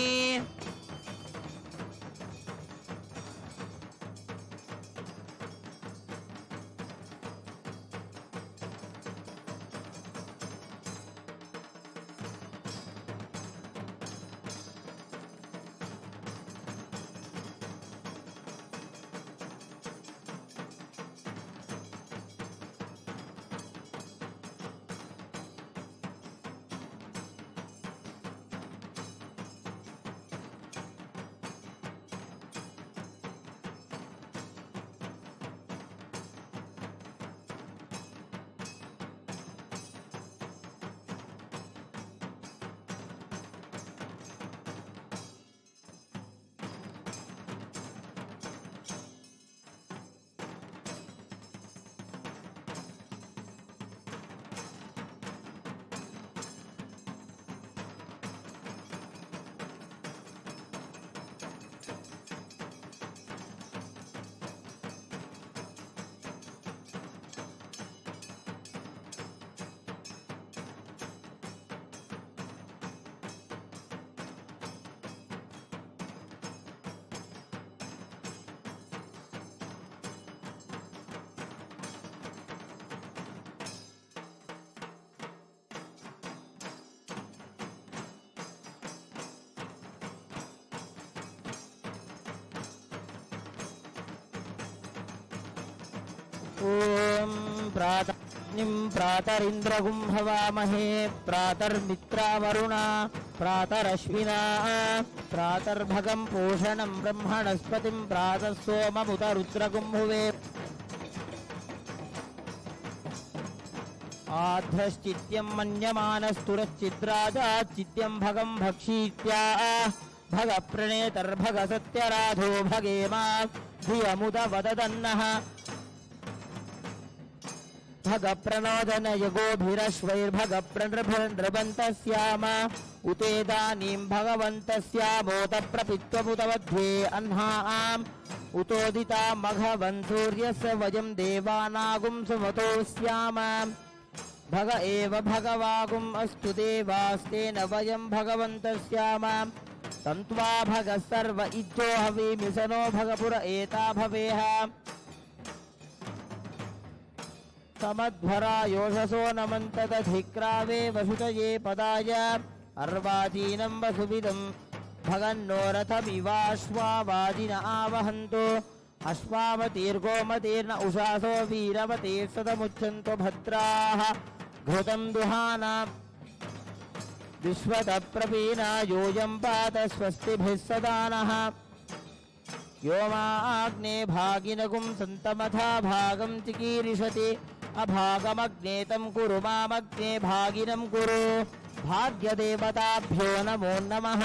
ॐ प्रातर्निं प्रातरिन्द्रगुं हवामहे प्रातर्मित्रावरुणा प्रातरश्विना प्रातर्भगं पोषणं ब्रह्मणस्पतिं प्रातः सोममुत रुद्रगुं हुवे आध्रश्चित्यं मन्यमानस्तुरश्चिद्राजाच्चित्यं भगं भक्षीत्या भगप्रणेतर्भग सत्यराधो भगेमा धियमुद वददन्नः भगप्रणोदनयगोभिरश्वैर्भगप्रणृभृन्नृबन्तस्याम उतेदानीं भगवन्तस्यामोतप्रपित्वमुतमध्ये अह्नाम् उतोदिता मघवन् सूर्यस्य वयं देवानागुं सुमतोऽस्याम भग एव भगवागुम् अस्तु देवास्तेन वयं भगवन्तस्याम तन्त्वा भगः सर्व इज्जो हवीमि स नो भगपुर एता भवेह समध्वरा योषसो नमन्तदधिक्रावे वसुतये पदाय अर्वाचीनं वसुविदं भगन्नो रथमिवाश्वावादिन आवहन्तु अश्वामतीर्गोमतीर्न उषासो वीरवतीर्सदमुच्छन्तु भद्राः घृतं दुहाना विश्वतप्रवीणा योऽयं पात स्वस्तिभिः सदा नः योमाग्ने भागिनगुं सन्तमथा भागं चिकीर्षति अभागमग्ने तं कुरु मामग्ने भागिनं कुरु भाग्यदेवताभ्यो नमो नमः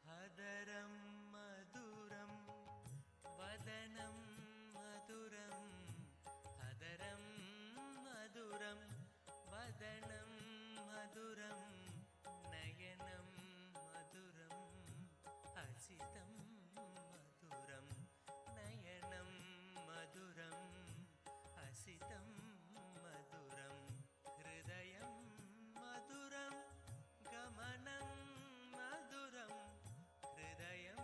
हदरं मधुरं वदनं मधुरं हदरं मधुरं वदनं मधुरं नयनं मधुरं हसितं मधुरं नयनं मधुरं हसितं मधुरं हृदयं मधुरं गमनं मधुरं हृदयं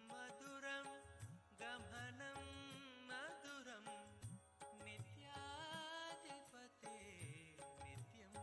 मधुरं गमनं मधुरं नित्याधिपते नित्यं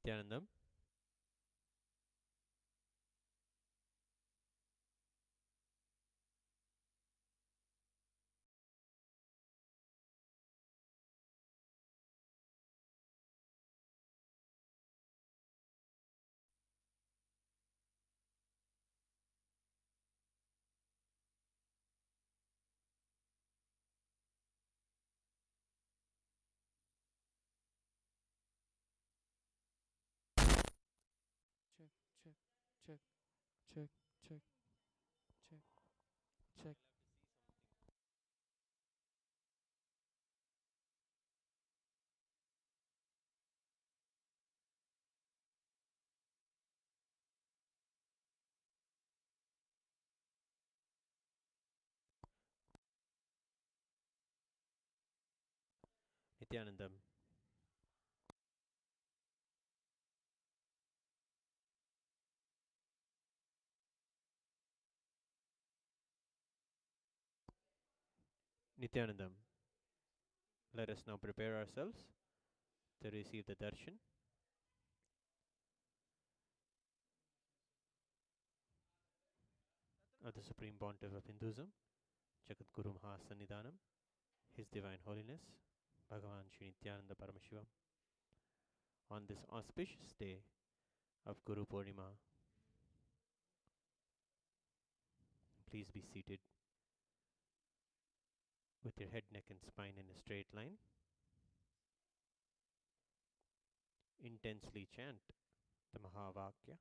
Nithyanandam. Check, check, check, check, check, check, check. Nithyanandam. Nithyanandam. Let us now prepare ourselves to receive the darshan of the Supreme Pontiff of Hinduism, Jagat Guru Mahasannidhanam, His Divine Holiness, Bhagavan Sri Nithyananda Paramashivam. On this auspicious day of Guru Purnima, please be seated with your head, neck, and spine in a straight line. Intensely chant the Mahavakya.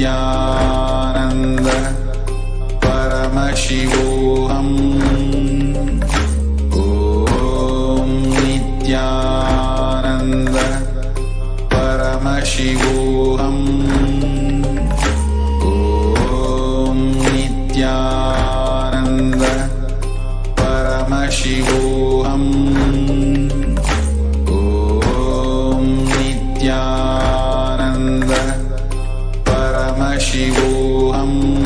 Nithyananda Paramashivoham. Om Nithyananda Paramashivoham. Om Nithyananda Paramashivoham. Om Nithyananda Paramashivoham.